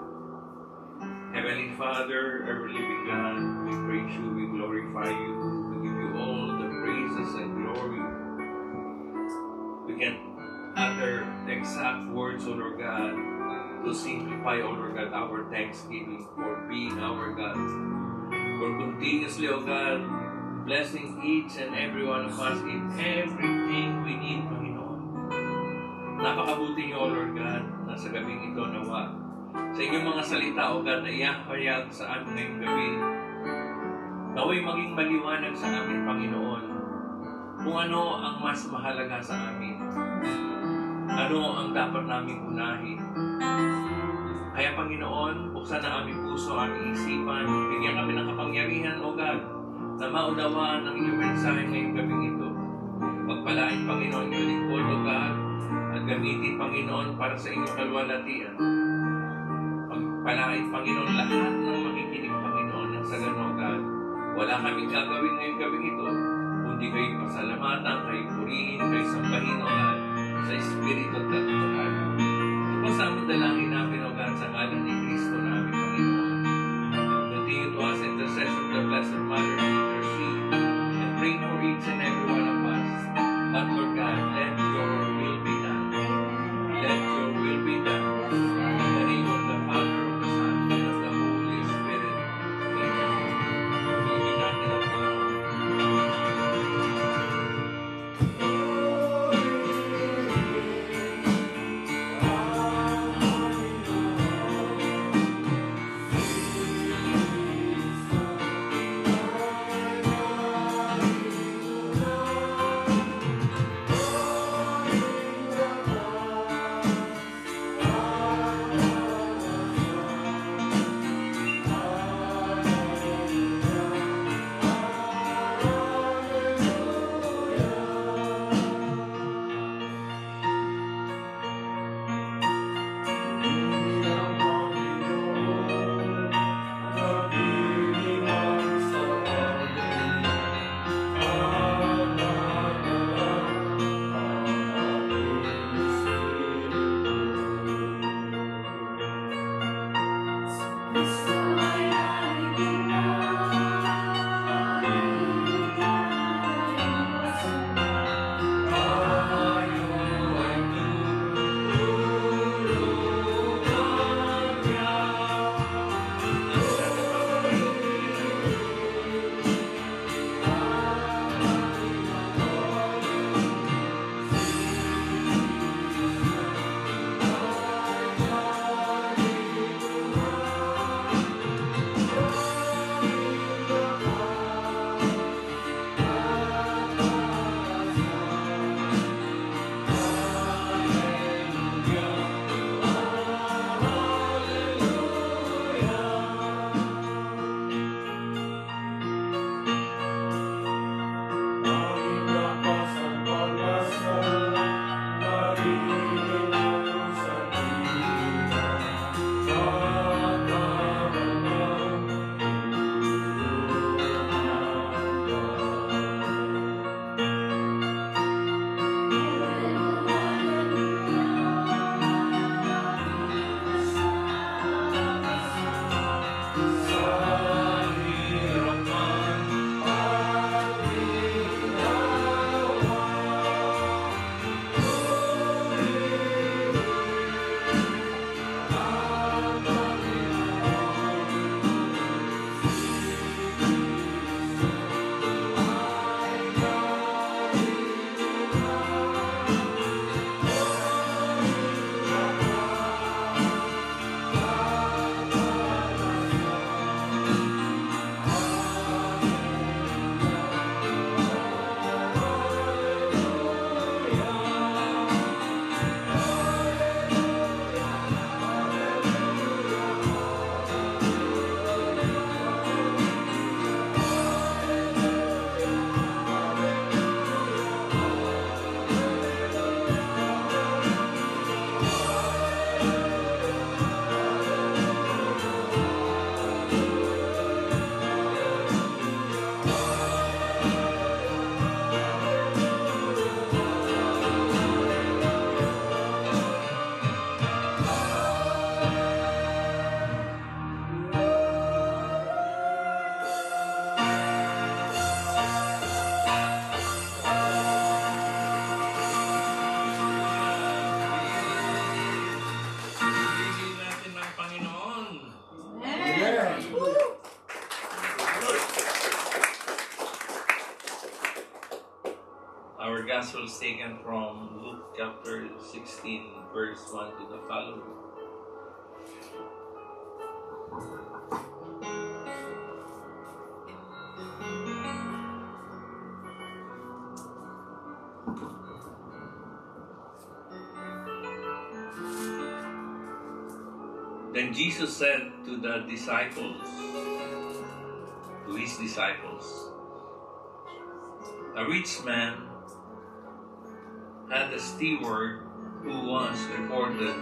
D: Heavenly Father, ever-living God, we praise you, we glorify you, we give you all the praises and glory. We can utter exact words, O Lord God, to simplify, O Lord God, our thanksgiving for being our God. For continuously, O God, blessing each and every one of us in everything we need, Panginoon. Napakabuti niyo, O Lord God, na sa gabing ito nawa. Sa inyong mga salita, O God, na iyahayag sa amin ngayong gabi, naway maging maliwanag sa amin, Panginoon, kung ano ang mas mahalaga sa amin. Ano ang dapat namin unahin. Kaya, Panginoon, buksan na aming puso, aming isipan, bigyan kami ng kapangyarihan, O God, na maunawaan ang iyong mensahe ngayong gabing ito. Pagpalain, Panginoon, yung lingkod, O God, at gamitin, Panginoon, para sa inyong kalwalatian. Pagpalain, Panginoon, lahat ng makikinig, Panginoon, ng sa gano'n, O God. Wala kaming gagawin ngayong gabing ito, kundi kayo pasalamatan, kayo purihin, kayo sambahin, O God, sa Espiritu at katotohanan. Ito po sa aming dalangin namin, O God, sa ngalan ni Kristo na aming Panginoon. Continue to us intercession of the Blessed Mother to intercede and pray for each and every one of us. But Lord God, let your will be done. Let your will be done. In the name of the Father, of the Son, and of the Holy Spirit. Amen. Pagiging natin ang Panginoon. Gospel is taken from Luke chapter 16, verse 1 to the following. Then Jesus said to his disciples, a rich man had a steward who was reported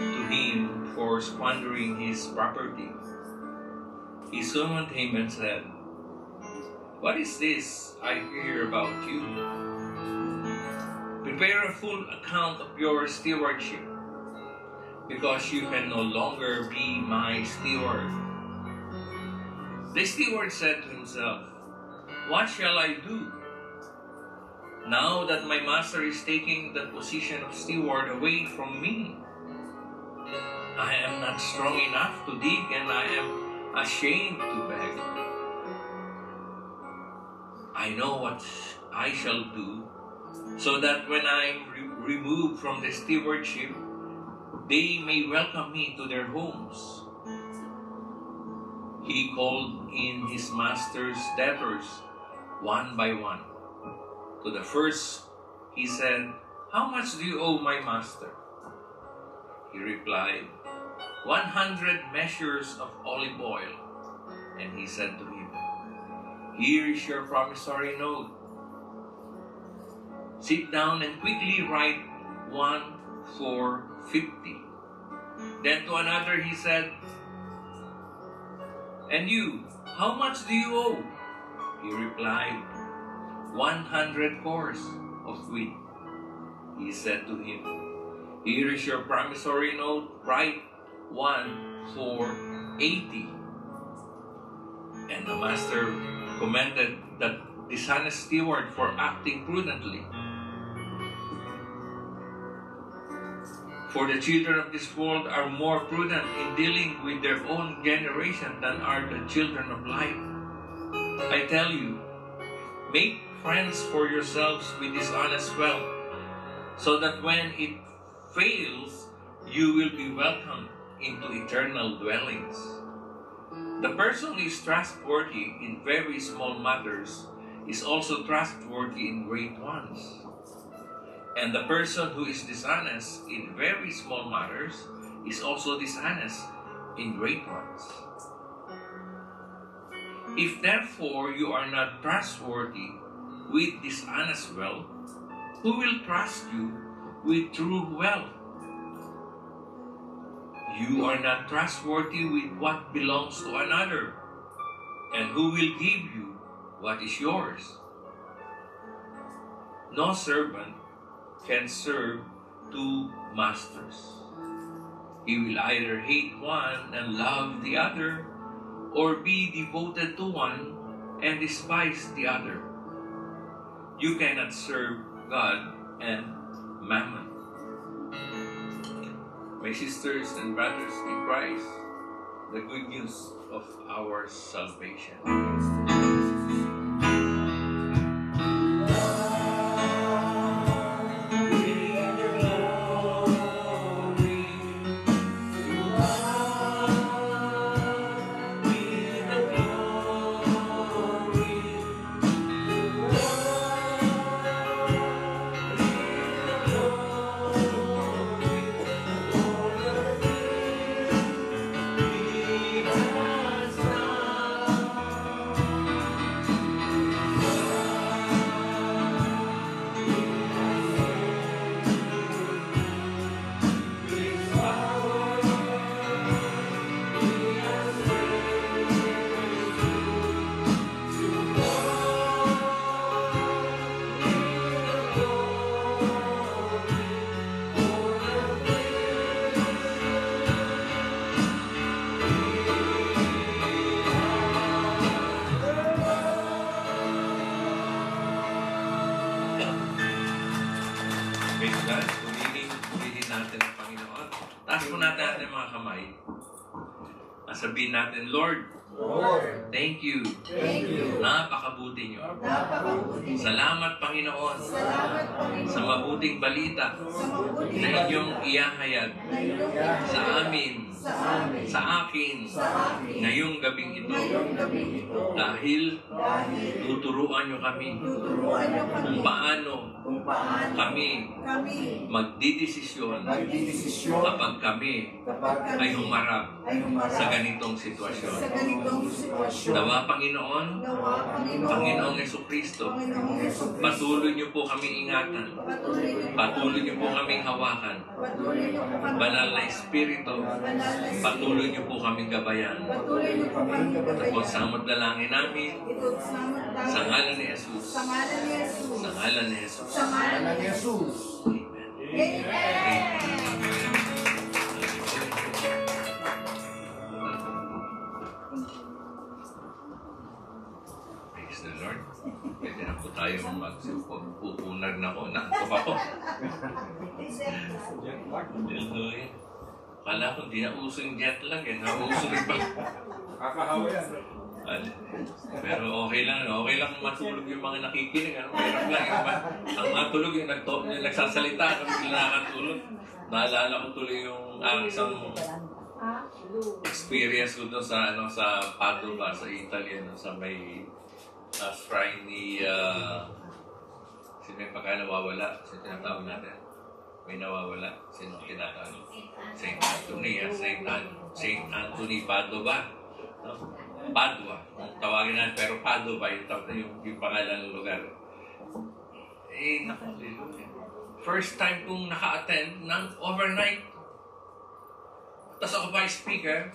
D: to him for squandering his property. He summoned him and said, "What is this I hear about you? Prepare a full account of your stewardship, because you can no longer be my steward." The steward said to himself, "What shall I do? Now that my master is taking the position of steward away from me, I am not strong enough to dig, and I am ashamed to beg. I know what I shall do, so that when I am removed from the stewardship, they may welcome me to their homes." He called in his master's debtors one by one. To the first, he said, "How much do you owe my master?" He replied, 100 measures of olive oil. And he said to him, "Here is your promissory note. Sit down and quickly write 1 for 50. Then to another he said, "And you, how much do you owe?" He replied, 100 cores of wheat. He said to him, "Here is your promissory note, write 1 for 80. And the master commended that dishonest steward for acting prudently. For the children of this world are more prudent in dealing with their own generation than are the children of light. I tell you, make friends for yourselves with dishonest wealth, so that when it fails, you will be welcomed into eternal dwellings. The person who is trustworthy in very small matters is also trustworthy in great ones. And the person who is dishonest in very small matters is also dishonest in great ones. If therefore you are not trustworthy with dishonest wealth, who will trust you with true wealth? You are not trustworthy with what belongs to another, and who will give you what is yours? No servant can serve two masters. He will either hate one and love the other, or be devoted to one and despise the other. You cannot serve God and mammon. My sisters and brothers in Christ, the good news of our salvation. Sabihin natin, Lord,
F: Lord.
D: Thank you.
F: Thank you.
D: Napakabuti niyo.
F: Napakabuti.
D: Salamat, Panginoon, sa mabuting balita na inyong iyahayag sa amin, sa akin, ngayong gabing ito. Dahil tuturuan niyo kami kung paano kami magdidesisyon kapag kami ay humarap sa ganitong sitwasyon. Nawa, Panginoon, Panginoong Jesucristo, patuloy niyo po kami ingatan. Patuloy niyo po kaming hawakan. Banal na Espiritu, patuloy niyo po kaming gabayan. At po sa dalangin namin, sa ngalan ni Jesus. Sa ngalan ni Jesus.
F: Anak ni Jesus.
D: Praise the Lord. Pwede na po tayo magpupunar na ko. Nakakop ako. Hallelujah. Kala ko di na uso yung jet lag eh. Nauso rin pa.
E: Kakahawa yan.
D: Pero okay lang matulog yung mga nakikinig. Mahirap lang yung ang matulog yung nagsasalita. Kung bigla nakatulog. Naalala ko tuloy yung isang experience ko doon sa Padova, sa Italy, sa may shrine ni sino yung pagka nawawala, sino tinatawag natin? May nawawala, sino tinatawag? Saint Anthony Padova. No? Padua, tawagin natin, pero Padova yung pangalan ng lugar. First time kong naka-attend ng overnight. Tapos ako pa speaker.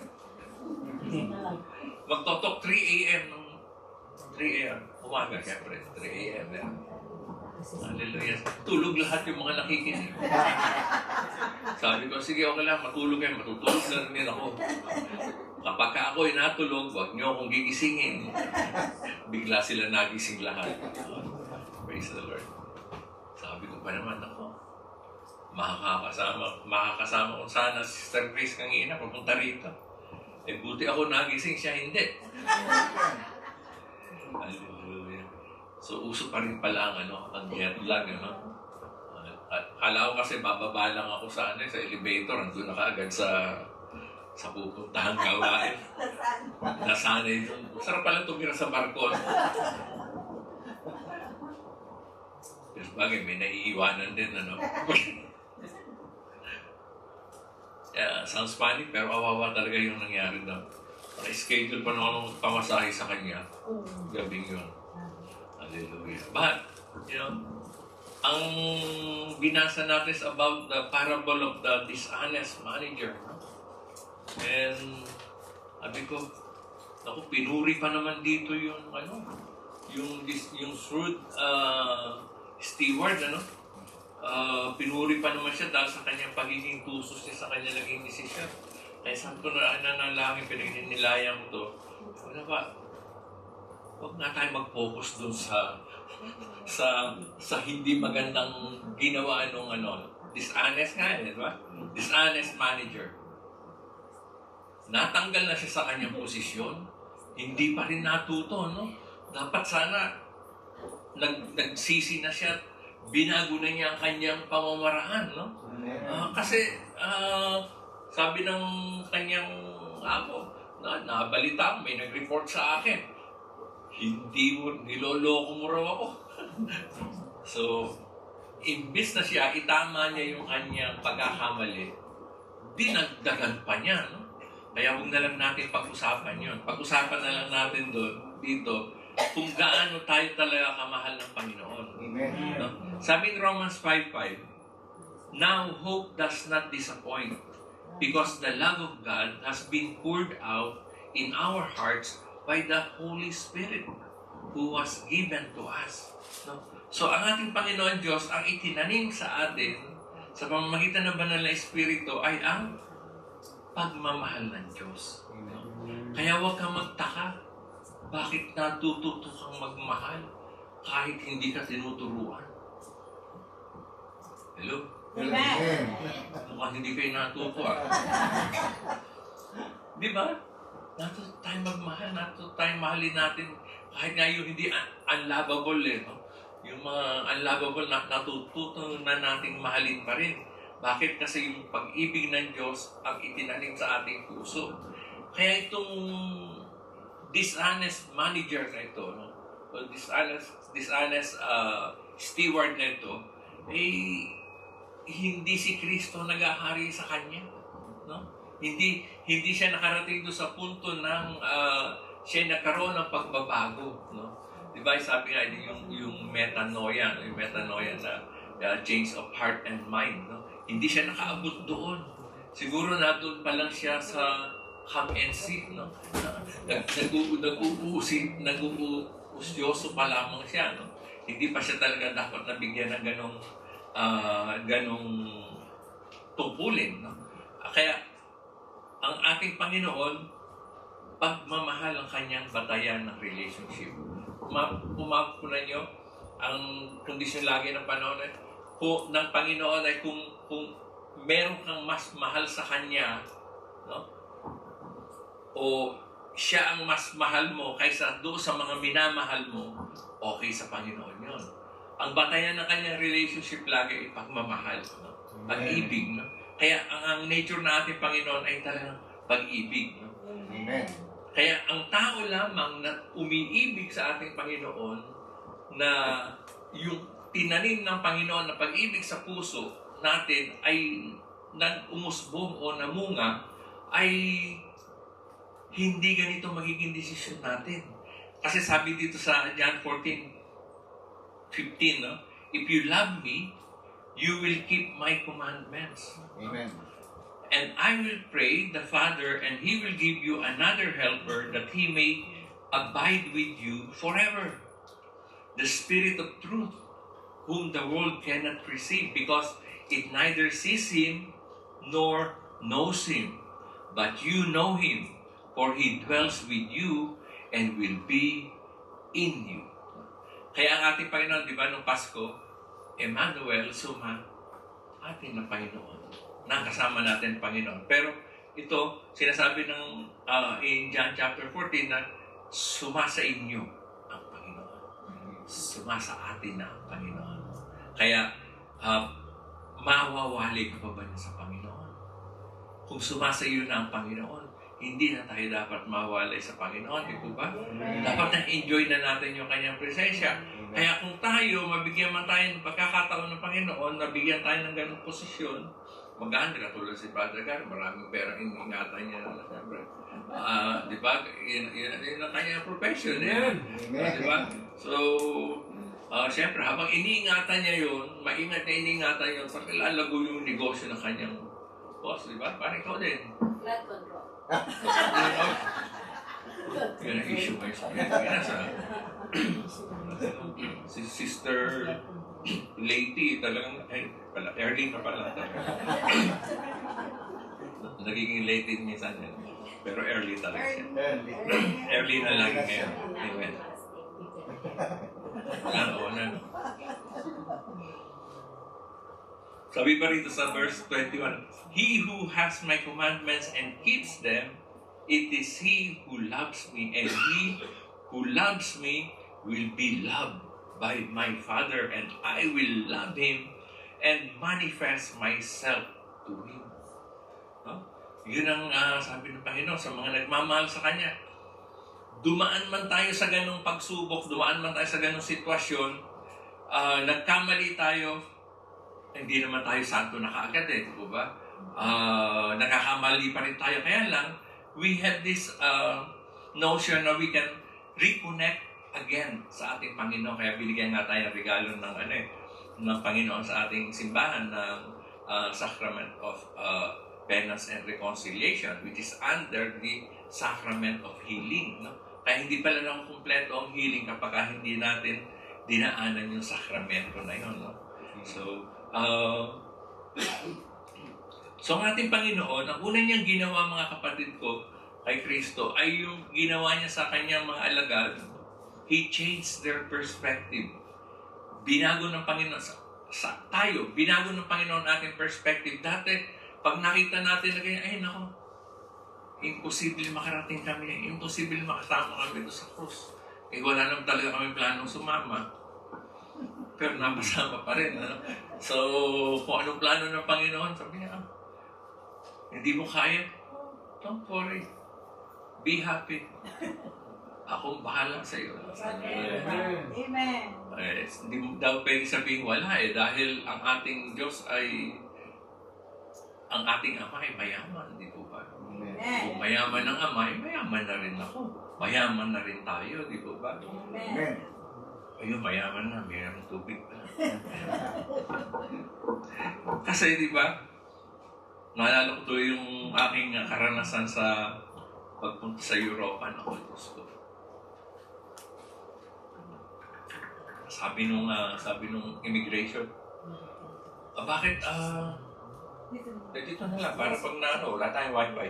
D: Magtotok 3 a.m. 3 a.m. Umaga, syempre. 3 a.m. Hallelujah. Tulog lahat yung mga nakikinig. Sabi ko, sige, okay lang, matulog kayo. Matutulog na rin ako. Kapag ako'y natulog, huwag niyo akong gigisingin. Bigla sila nagising lahat. Praise the Lord. Sabi ko pa naman, ako, makakasama ko sana si Sister Grace kanina, pupunta rito. Eh, buti ako nagising, siya hindi. Hallelujah. So, uso pa rin pala ang jet lag, Kala ko kasi bababa lang ako sa elevator, andun na kaagad sa pupuntahang gawain. Nasanay doon. Sarap pala tumira sa barko. Pero bagay, may naiiwanan din, sounds funny, pero awawa talaga yung nangyari doon. Naka-schedule pa naman akong pamasahe sa kanya. Gabing yun. Hallelujah. But, ang binasa natin is about the parable of the dishonest manager. And, sabi ko, pinuri pa naman dito yung shrewd steward, pinuri pa naman siya dahil sa kanyang pagiging tusos niya sa kanyang naging desisyon. Kaya sabi ko nanalangin, pinagnilayang to. Wala ba? Huwag nga tayo mag-focus dun sa hindi magandang ginawa nung dishonest nga, di ba? Dishonest manager. Natanggal na siya sa kanyang posisyon, hindi pa rin natuto, Dapat sana nagsisi na siya, binago na niya ang kanyang pamamaraan, kasi sabi ng kanyang amo, nabalita may nag-report sa akin, niloloko mo raw ako. So, imbis na siya, itama niya yung kanyang pagkakamali, dinagdagan pa niya, Kaya huwag na lang natin pag-usapan yun. Pag-usapan na lang natin dito, kung gaano tayo talaga kamahal ng Panginoon.
F: Amen.
D: Sabi in Romans 5:5, now hope does not disappoint, because the love of God has been poured out in our hearts by the Holy Spirit who was given to us. So ang ating Panginoon Diyos, ang itinanim sa atin sa pamamagitan ng banal na Espiritu ay ang pagmamahal ng Diyos. Kaya huwag kang magtaka, bakit natututo kang magmahal kahit hindi ka tinuturuan? Hello?
F: Amen.
D: Mukhang hindi kayo natuto, Di ba? Natuto tayong magmahal, natuto tayong mahalin natin kahit nga yung hindi unlovable no? Yung mga unlovable na natututo na nating mahalin pa rin. Bakit? Kasi yung pag-ibig ng Diyos ang itinanim sa ating puso. Kaya itong dishonest manager na ito, no? O dishonest steward na ito, hindi si Kristo nag-ahari sa kanya. No? Hindi siya nakarating doon sa punto ng siya nagkaroon ng pagbabago. No? Diba sabi nga, yung metanoia na change of heart and mind. No? Hindi siya nakaabot doon. Siguro na doon pa lang siya sa come and see. No? Nag-uusyoso pa lamang siya. No? Hindi pa siya talaga dapat nabigyan ng ganong tungkulin. No? Kaya, ang ating Panginoon, pagmamahal ang kanyang batayan ng relationship. Pumapunan nyo, ang kondisyon lagi ng panahon ng Panginoon ay kung meron kang mas mahal sa Kanya, no? O siya ang mas mahal mo kaysa doon sa mga minamahal mo, okay sa Panginoon yun. Ang batayan ng kanyang relationship lagi ay pagmamahal, no? Pag-ibig. No? Kaya ang nature na ating Panginoon ay talagang pag-ibig. No?
F: Amen.
D: Kaya ang tao lamang na umiibig sa ating Panginoon na yung tinanim ng Panginoon na pag-ibig sa puso natin ay umusbong o namunga ay hindi ganito magiging desisyon natin. Kasi sabi dito sa John 14:15, no? If you love me, you will keep my commandments.
F: Amen.
D: And I will pray the Father, and He will give you another helper that He may abide with you forever. The Spirit of truth, whom the world cannot receive, because it neither sees Him nor knows Him. But you know Him, for He dwells with you and will be in you. Kaya ang ating Panginoon, di ba, nung Pasko, Emmanuel, suma, atin na Panginoon. Nakasama natin Panginoon. Pero ito, sinasabi ng in John chapter 14 na suma sa inyo ang Panginoon. Suma sa atin na ang Panginoon. Kaya, mawawali ka pa ba niya sa Panginoon? Kung suma sa iyo na ang Panginoon, hindi na tayo dapat mawalay sa Panginoon, di po ba? Dapat na-enjoy na natin yung kanyang presensya. Kaya kung tayo, mabigyan man tayo ng pagkakataon ng Panginoon, nabigyan tayo ng ganong posisyon, maganda katulad si Brother Gar, maraming perang iningatan niya na siyempre. Di ba? Yun ang kanyang profession. Di ba? So, siyempre, habang iniingatan niya yun, maingat na iniingatan yun, pag lalago yung negosyo ng kanyang boss, di ba? Parang ikaw din.
H: Blood control.
D: Yun ang issue kayo sa si Sister Lady, talagang, early na pala. Nagiging late din minsan yan. Pero early talaga siya. Early na lagi ngayon. Amen. Sabi pa rito sa verse 21, He who has my commandments and keeps them, it is he who loves me, and he who loves me will be loved by my Father, and I will love him and manifest myself to him. No? Yun ang sabi ng Panginoon sa mga nagmamahal sa Kanya. Dumaan man tayo sa ganong pagsubok, dumaan man tayo sa ganong sitwasyon, nagkamali tayo, hindi naman tayo santo na kaagad di ba? Nakakamali pa rin tayo. Kaya lang, we have this notion na we can reconnect again sa ating Panginoon. Kaya binigyan nga tayo ng regalo ng Panginoon sa ating simbahan ng Sacrament of Penance and Reconciliation, which is under the Sacrament of Healing. No? Kaya hindi pala lang kumpleto ang healing kapag hindi natin dinaanan yung sakramento na yun. No? So ang ating Panginoon, ang una niyang ginawa mga kapatid ko kay Kristo ay yung ginawa niya sa kanyang mga alagad. He changed their perspective. Binago ng Panginoon binago ng Panginoon ating perspective. Dati, pag nakita natin na ganyan, ay nako, imposible makarating kami, imposible makasama kami doon sa krus. Wala naman talaga kami planong sumama. Pero napasama pa rin. Ano? So, kung anong plano ng Panginoon, sabi niya, hindi mo kaya, don't worry. Be happy. Akong bahala sa iyo.
A: Amen.
D: Hindi mo daw pwede sabihin wala dahil ang ating Diyos ang ating Ama ay mayaman, di po ba? Kung mayaman ang Ama, mayaman na rin ako. Mayaman na rin tayo, di po ba?
F: Amen.
D: Ayun, mayaman na, mayroong tubig na. Kasi di ba, naalala ko tuloy yung aking karanasan sa pagpunta sa Europa. Ako, Diyos ko. Sabi nung immigration, bakit dito na lang, para pag wala tayong wifi.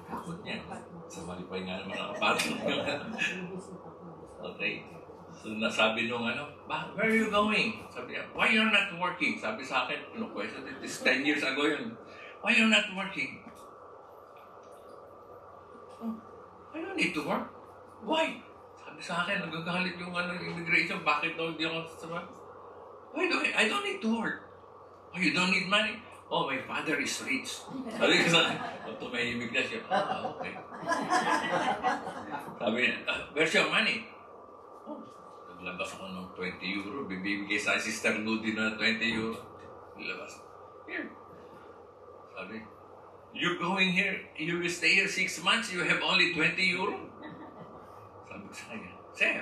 D: Takot niya. Sa wifi nga naman ako, parang okay. So nasabi nung where are you going? Sabi niya, why you're not working? Sabi sa akin, question, it is 10 years ago yun. Why you're not working? I don't need to work. Why? Sabi sa akin, nagagalit yung immigration. Bakit daw hindi ako sasabi? Why do I don't need to work. Oh, you don't need money? Oh, my father is rich. Sabi ko sa akin, ito may immigration. Okay. Sabi niya, where's your money? Oh, naglabas ako ng 20 euro. Bibigay sa Sister Ludi na 20 euro. Naglabas. Here. Sabi, you're going here, you will stay here 6 months, you have only 20 euro? Sabi ko sa kanya, Sir,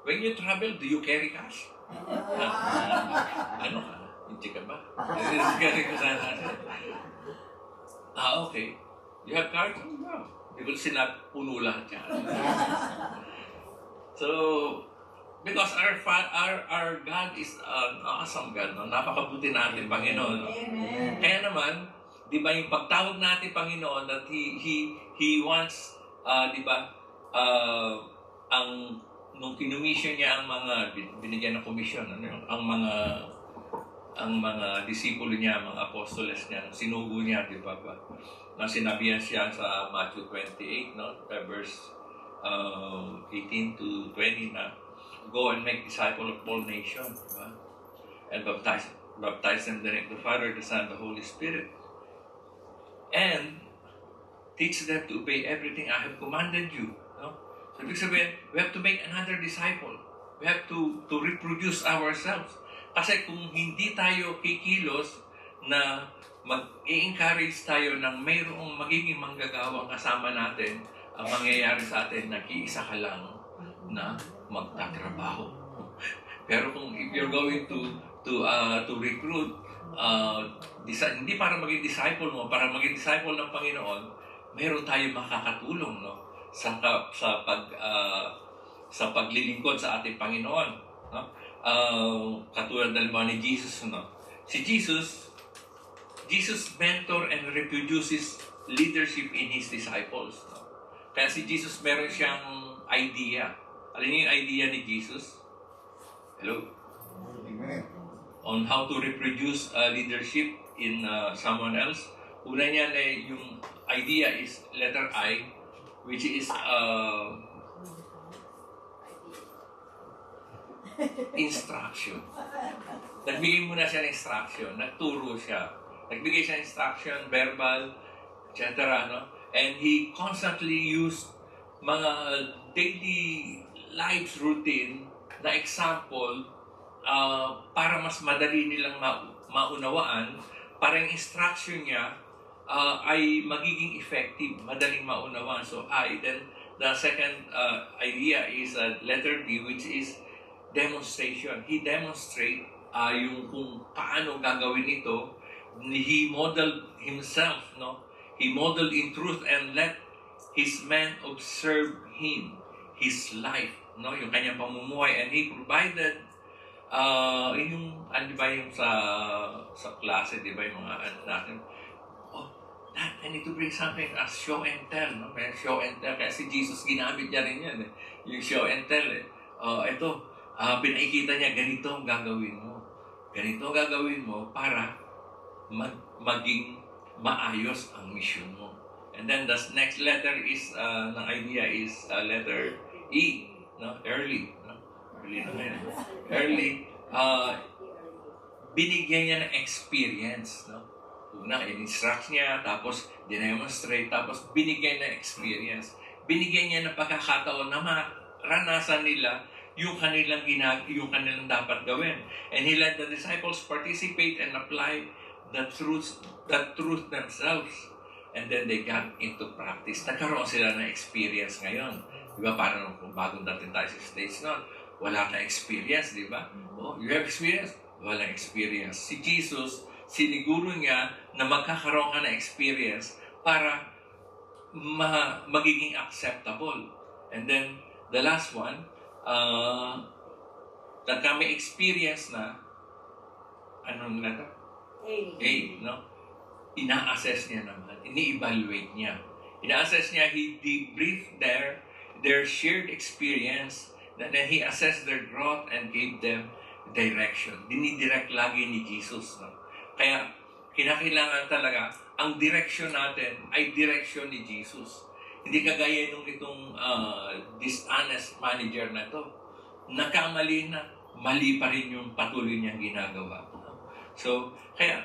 D: when you travel, do you carry cash? Ano ka? Hindi ka ba? Carry ko sa akin. Okay. You have card? No. Di ko puno lahat yan. So, because our God is an awesome God. No? Napakabuti natin, Panginoon. No? Kaya naman, di ba yung pagtawag natin, Panginoon, that He wants, di ba, nung kinumission niya ang mga, binigyan ng komisyon, ang mga disipulo niya, mga apostoles niya, sinugo niya, di ba, na sinabihan siya sa Matthew 28, no? Verse 18 to 20 na, go and make disciples of all nations, di ba? And baptize them in the name of the Father, the Son, the Holy Spirit. And teach them to obey everything I have commanded you. No? So, ibig sabihin, we have to make another disciple. We have to reproduce ourselves. Kasi kung hindi tayo kikilos na mag-i-encourage tayo ng mayroong magiging manggagawang kasama natin, ang mangyayari sa atin, nag-iisa ka lang na magtatrabaho. Pero kung if you're going to recruit, hindi para maging disciple mo, para maging disciple ng Panginoon, mayroon tayo makakatulong, no? Sa paglilingkod sa ating Panginoon, no? Katulad ng ni Jesus, no? Si Jesus mentor and reproduces leadership in His disciples, no? Kaya si Jesus meron siyang idea. Alam niyo yung idea ni Jesus? Hello?
F: Amen.
D: On how to reproduce leadership in someone else. Una niya na yung idea is letter I, which is instruction. Nagbigay muna siya ng instruction, nagturo siya. Nagbigay siya ng instruction, verbal, etc. No? And he constantly used mga daily life routine na example para mas madali nilang maunawaan, para yung instruction niya ay magiging effective, madaling maunawaan. So then the second idea is letter D, which is demonstration. He demonstrate yung kung paano gagawin ito. He modeled himself, no? He modeled in truth and let his men observe him, his life, no? Yung kanyang pamumuhay, and he provided yung di ba yung sa klase, di ba yung mga natin, Dad, I need to bring something as show and tell, no? May show and tell, kaya si Jesus ginamit niya rin yan, yung show and tell, ito, pinaikita niya, ganito ang gagawin mo. Ganito ang gagawin mo para maging maayos ang mission mo. And then the next letter is, ng idea is letter E, no? Early. No? Early na ngayon. Early, binigyan niya ng experience. No? Una, in-instruct niya, tapos dinemonstrate, tapos binigyan ng experience. Binigyan niya ng pagkakataon na maranasan nila yung kanilang dapat gawin. And he let the disciples participate and apply the truth themselves. And then they got into practice. Nagkaroon sila ng experience ngayon. Di ba? Parang kung bagong dating tayo sa States noon, wala kang experience, di ba? Oh, you have experience? Walang experience. Si Jesus, siniguro niya na magkakaroon ka ng experience para magiging acceptable. And then, the last one, that kami experience na, anong na ito? A, no? Ina-assess niya naman, ini-evaluate niya. Ina-assess niya, he debriefed their shared experience, and then he assessed their growth and gave them direction. Dinidirect lagi ni Jesus. No? Kaya, kinakailangan talaga, ang direction natin ay direction ni Jesus. Hindi kagaya nung itong dishonest manager na to. Nakamali na, mali pa rin yung patuloy niyang ginagawa. So, kaya,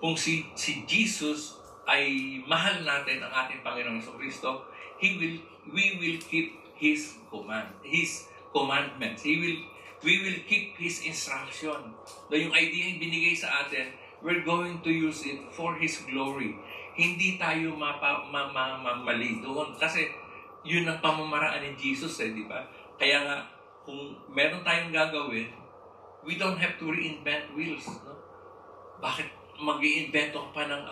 D: kung si Jesus ay mahal natin ang ating Panginoong Jesucristo, we will keep His commandments. We will keep His instruction. Yung idea yung binigay sa atin, we're going to use it for His glory. Hindi tayo mamali doon. Kasi yun ang pamamaraan ni Jesus, di ba? Kaya nga, kung meron tayong gagawin, we don't have to reinvent wheels. No? Bakit mag-iimbento pa ng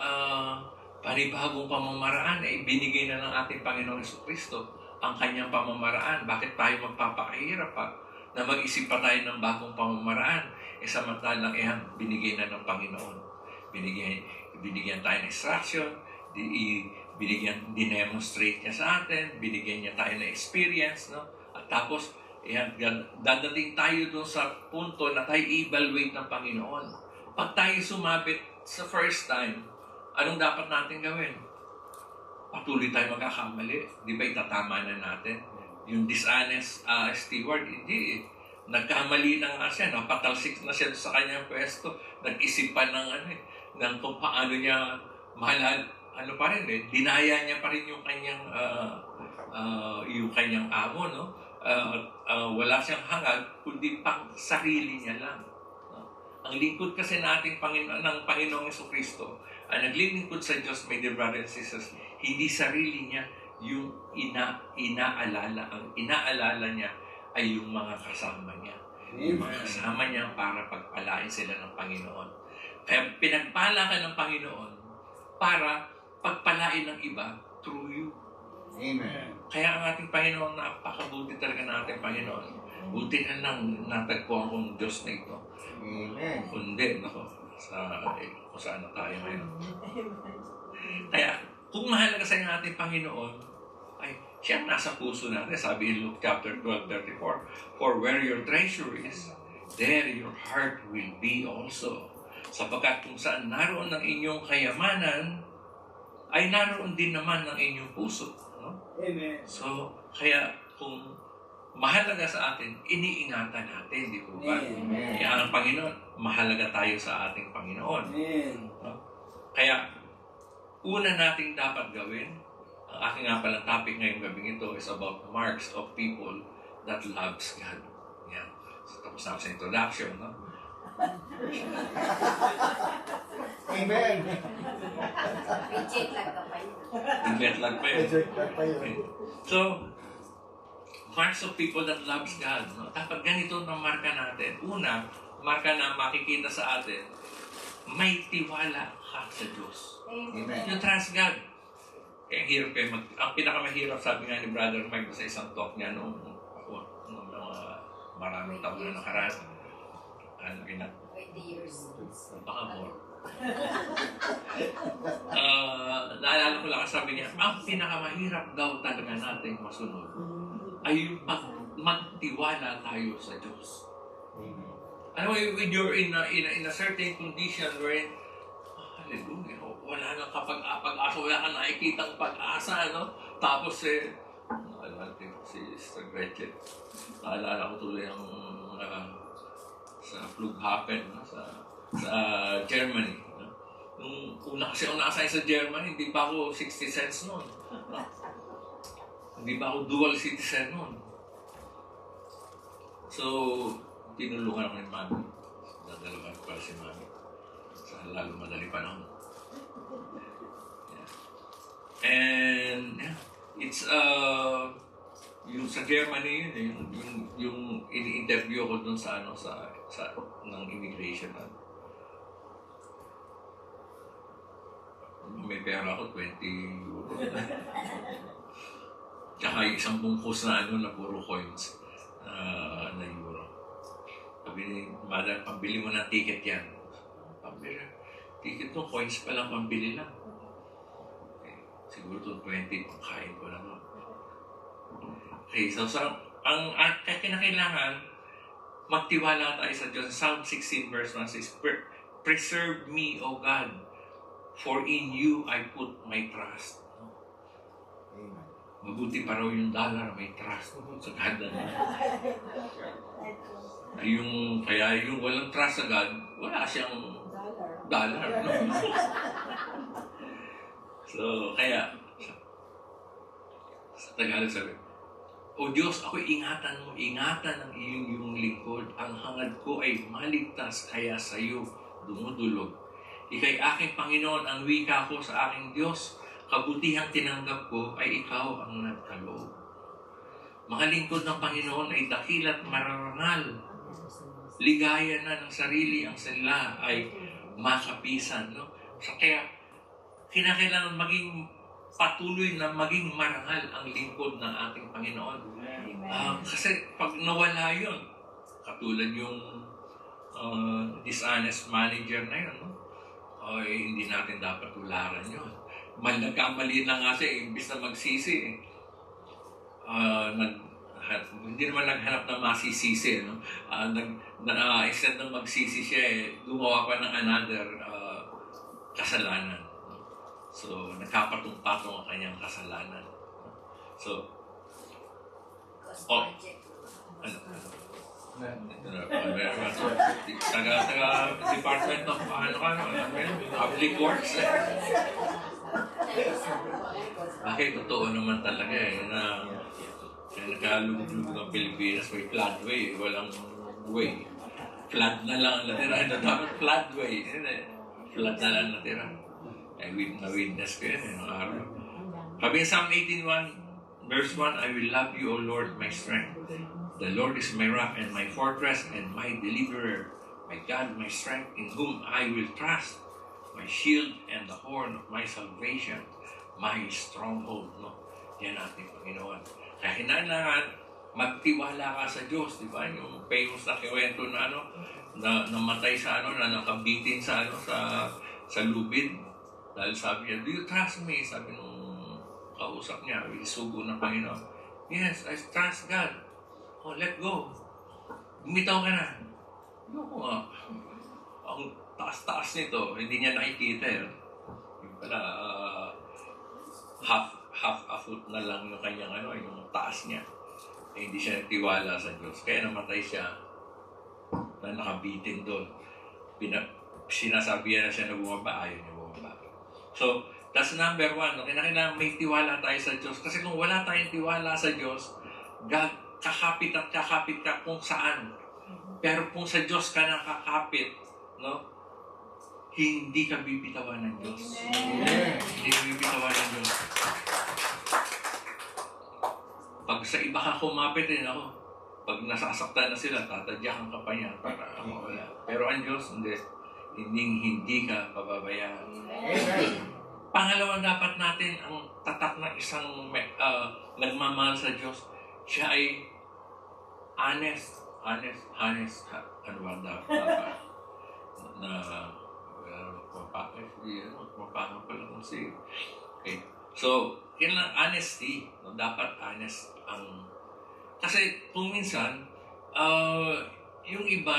D: panibagong pamamaraan? Binigay na ng ating Panginoong Jesucristo ang kanyang pamamaraan. Bakit tayo magpapakahirap pa na mag-isip pa tayo ng bagong pamamaraan? Samantalang binigay na ng Panginoon. Binigyan tayo ng instruction, dinemonstrate niya sa atin, binigyan niya tayo ng experience, no? At tapos, dadating tayo doon sa punto na tayo evaluate ng Panginoon. Pag tayo sumabit sa first time, anong dapat natin gawin? Patuloy tayo magkakamali. Di ba itatama na natin? Yung dishonest steward, hindi. Nagkamali na nga siya. Napatalsik na siya sa kanyang pwesto. Nag-isip pa ng kung paano niya mahalal. Ano pa rin dinaya niya pa rin yung kanyang amo, no? Wala siyang hangad, kundi pang sarili niya lang. No? Ang lingkod kasi ng Panginoong Jesucristo, ang naglilingkod sa Diyos, my dear brothers and sisters, hindi sarili niya yung inaalala. Ang inaalala niya ay yung mga kasama niya. Yung mga kasama niya para pagpalain sila ng Panginoon. Kaya pinagpala ka ng Panginoon para pagpalain ng iba through you.
F: Amen.
D: Kaya ang ating Panginoon, napakabuti talaga ng ating Panginoon. Buti na lang natagpuan kong Diyos na ito.
F: Amen.
D: Kundi, kung saan na tayo ngayon. Kaya, kung mahal ka sa ating Panginoon, ay siya nasa puso natin. Sabi in Luke chapter 12:34, for where your treasure is, there your heart will be also. Sapagkat kung saan naroon ang inyong kayamanan, ay naroon din naman ang inyong puso. No?
B: Amen.
D: So, kaya kung mahalaga sa atin, iniingatan natin, di po ba?
F: Amen.
D: Kaya ang Panginoon, mahalaga tayo sa ating Panginoon.
B: Amen.
D: No? Kaya, una nating dapat gawin, ang aking nga palang topic ngayong gabing ito is about marks of people that loves God. Yan. So, tapos na ako sa introduction, no?
F: Amen.
C: Reject lang ka pa yun.
D: Invent lang pa yun.
F: Reject lang pa yun.
D: So, marks of people that loves God. No? Dapat ganito na marka natin. Una, marka na makikita sa atin, may tiwala ka sa Diyos.
F: Amen.
D: You trust God. Kaya hirap kayo ang pinakamahirap, sabi nga ni Brother Mike sa isang talk niya noong maraming taon na nakaraan. Ano,
C: 20 years.
D: baka more. Naalala ko lang, sabi niya, ang pinakamahirap daw talaga natin masunod ay yung magtiwala tayo sa Diyos. Ano, when you're in a certain condition wherein, hallelujah, wala nang pag-asa, wala kang nakikitang pag-asa, no? Tapos naalala ko si Sister Gretchen. Naalala ko tuloy ang sa Flughafen, no? sa Germany. No? Nung una kasi ako na-assign sa Germany, hindi pa ako 60 cents noon. No? Hindi pa ako dual citizen noon. So, tinulungan ako ni Mami. Dadalawan ko pala si Mami. Sa lalo madali panahon. Yeah. And, yeah, it's, yung sa Germany yun, yung ini-interview ko dun sa, ng immigration. May pera ako, 20 euro. Tsaka yung isang bungkus na na puro coins na euro. Sabi ni Mother, pambili mo ng ticket yan. Pambili. Ticket mo, coins pa lang, pambili lang. Okay. Siguro itong 20, pangkain ko lang. Okay, so ang kinakailangan, magtiwala tayo sa Diyos. Psalm 16 verse 1 says, Preserve me, O God, for in you I put my trust.
F: Amen.
D: Mabuti pa raw yung dollar, may trust sa God. Kaya yung walang trust sa God, wala siyang dollar. No? So, kaya, sa Tagalog sabi, O Diyos, ako ingatan mo, ingatan ang iyong lingkod. Ang hangad ko ay maligtas, kaya sa iyo dumudulog. Ika'y aking Panginoon, ang wika ko sa aking Diyos. Kabutihang tinanggap ko ay ikaw ang nagkaloob. Mga lingkod ng Panginoon ay dakilat mararangal. Ligaya na ng sarili ang sila ay makapisan. No? So, kaya kinakailangan maging patuloy na maging marangal ang lingkod ng ating Panginoon. Kasi pag nawala yun, katulad yung dishonest manager na yun, no? Hindi natin dapat tularan yun. Nagkamali na nga siya, imbis na magsisi. Hindi naman naghanap ng masisisi. No? Instead ng magsisi siya, gumawa pa ng another kasalanan. So, nagkapatong-patong ang kanyang kasalanan. So, taga Department of Public Works. Bakit totoo naman talaga na nagkalugulog ng Pilipinas, may floodway, walang way. Flood na lang ang natira. Dapat floodway. Flood na lang natira. Na-witness ko yan ng araw. Sabi sa Psalm 18:1, verse 1, I will love you, O Lord, my strength. The Lord is my rock and my fortress and my deliverer, my God, my strength, in whom I will trust, my shield and the horn of my salvation, my stronghold. No? Yan ating Panginoon. Kaya hinanahan, magtiwala ka sa Diyos, di ba? Yung famous na kiwento na na namatay sa na nakabitin sa sa lubid. Dahil sabi niya, do you trust me? Sabi nung kausap niya, isugo ng Panginoon. Yes, I trust God. Oh, let go. Bumitaw ka na. Yung nga, ang taas-taas nito, hindi niya nakikita yun. Yung pala, half a foot na lang yung kanyang yung taas niya. Hindi siya nagtiwala sa Diyos. Kaya namatay siya na nakabitin doon. Sinasabihan na siya na bumaba, ayaw niya bumaba. So, that's number 1. Kailangan may tiwala tayo sa Diyos. Kasi kung wala tayong tiwala sa Diyos, kakapit at kakapit ka kung saan. Pero kung sa Diyos ka nakakapit, no? Hindi ka bibitawan ng Diyos. Hindi ka bibitawan ng Diyos. Pag sa iba ka kumapit ako. Pag nasasaktan na sila, tatadyakan ka pa niya para mawala. Pero ang Diyos, hindi ka pababayaan. Pangalawa, dapat natin ang tatak na isang nagmamahal sa Diyos. Siya ay honest. Ano ba dapat? Mapakang pala kung si... Okay. So, kailangan honesty. Dapat honest ang... Kasi kung minsan, yung iba,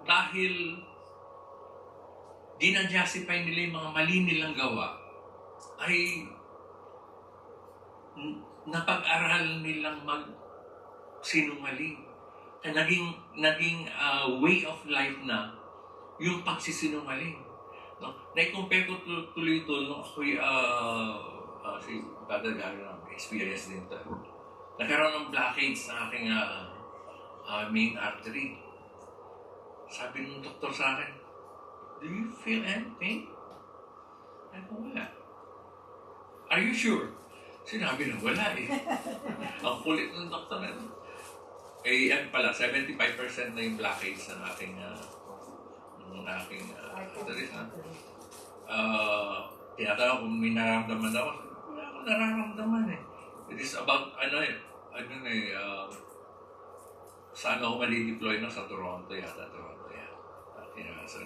I: dahil dinajustify nila yung mga mali nilang gawa, ay napag-aral nilang mag-sinungaling. Naging way of life na yung pagsisinungaling. No? Na-compare ko tuloy ito nung ako'y si Badagari ng experience din ito. Nagkaroon ng blockage sa aking main artery. Sabi ng doktor sa akin, "Do you feel any pain?" Ay ko, wala. "Are you sure?" Sinabi na wala eh. Ang kulit ng doktor na ito. Eh, yan pala, 75% na yung blockage ng aking arteries. Tinatanong kung may nararamdaman ako. Wala akong nararamdaman eh. It is about, saan ako mali-deploy na sa Toronto yata. So,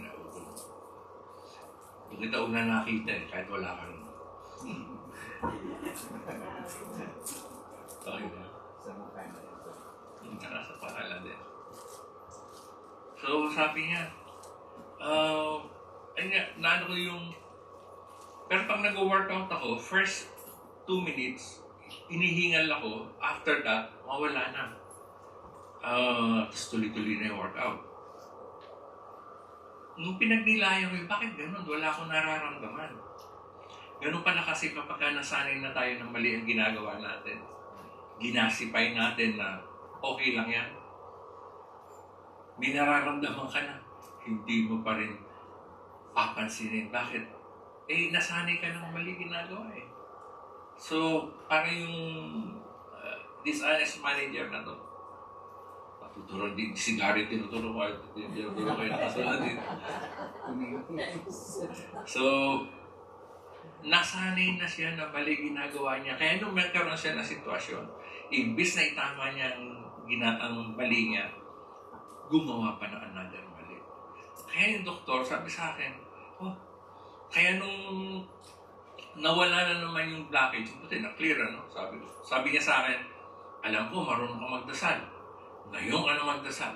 I: doon kita una nakita eh, kahit wala ka rin. Okay na. Nasa pangalan din. So, sabi niya, naano ko yung, pero pag nag-workout ako, first 2 minutes, inihingal ako, after that, mawala na. Tapos tuloy-tuloy na yung workout. Nung pinagnilayan ko, bakit ganun? Wala akong nararamdaman. Ganun pala kasi kapag nasanay na tayo ng mali ang ginagawa natin, ginasipay natin na okay lang yan. May nararamdaman ka na, hindi mo pa rin papansinin. Bakit? Eh, nasanay ka ng mali ginagawa eh. So, parang yung dishonest manager na to, tuturo din, sigaret tinuturo ko, hindi ko kayo nakasunod din. So, nasanay na siya na mali ginagawa niya. Kaya nung magkaroon siya ng sitwasyon, imbis na itama niya ang mali niya, gumawa pa ng another mali. Kaya yung doktor sabi sa akin, kaya nung nawala na naman yung blockage, buti na-clear, ano? Sabi niya sa akin, alam ko, marunong ka magdasal. Ngayon ka na magdasal.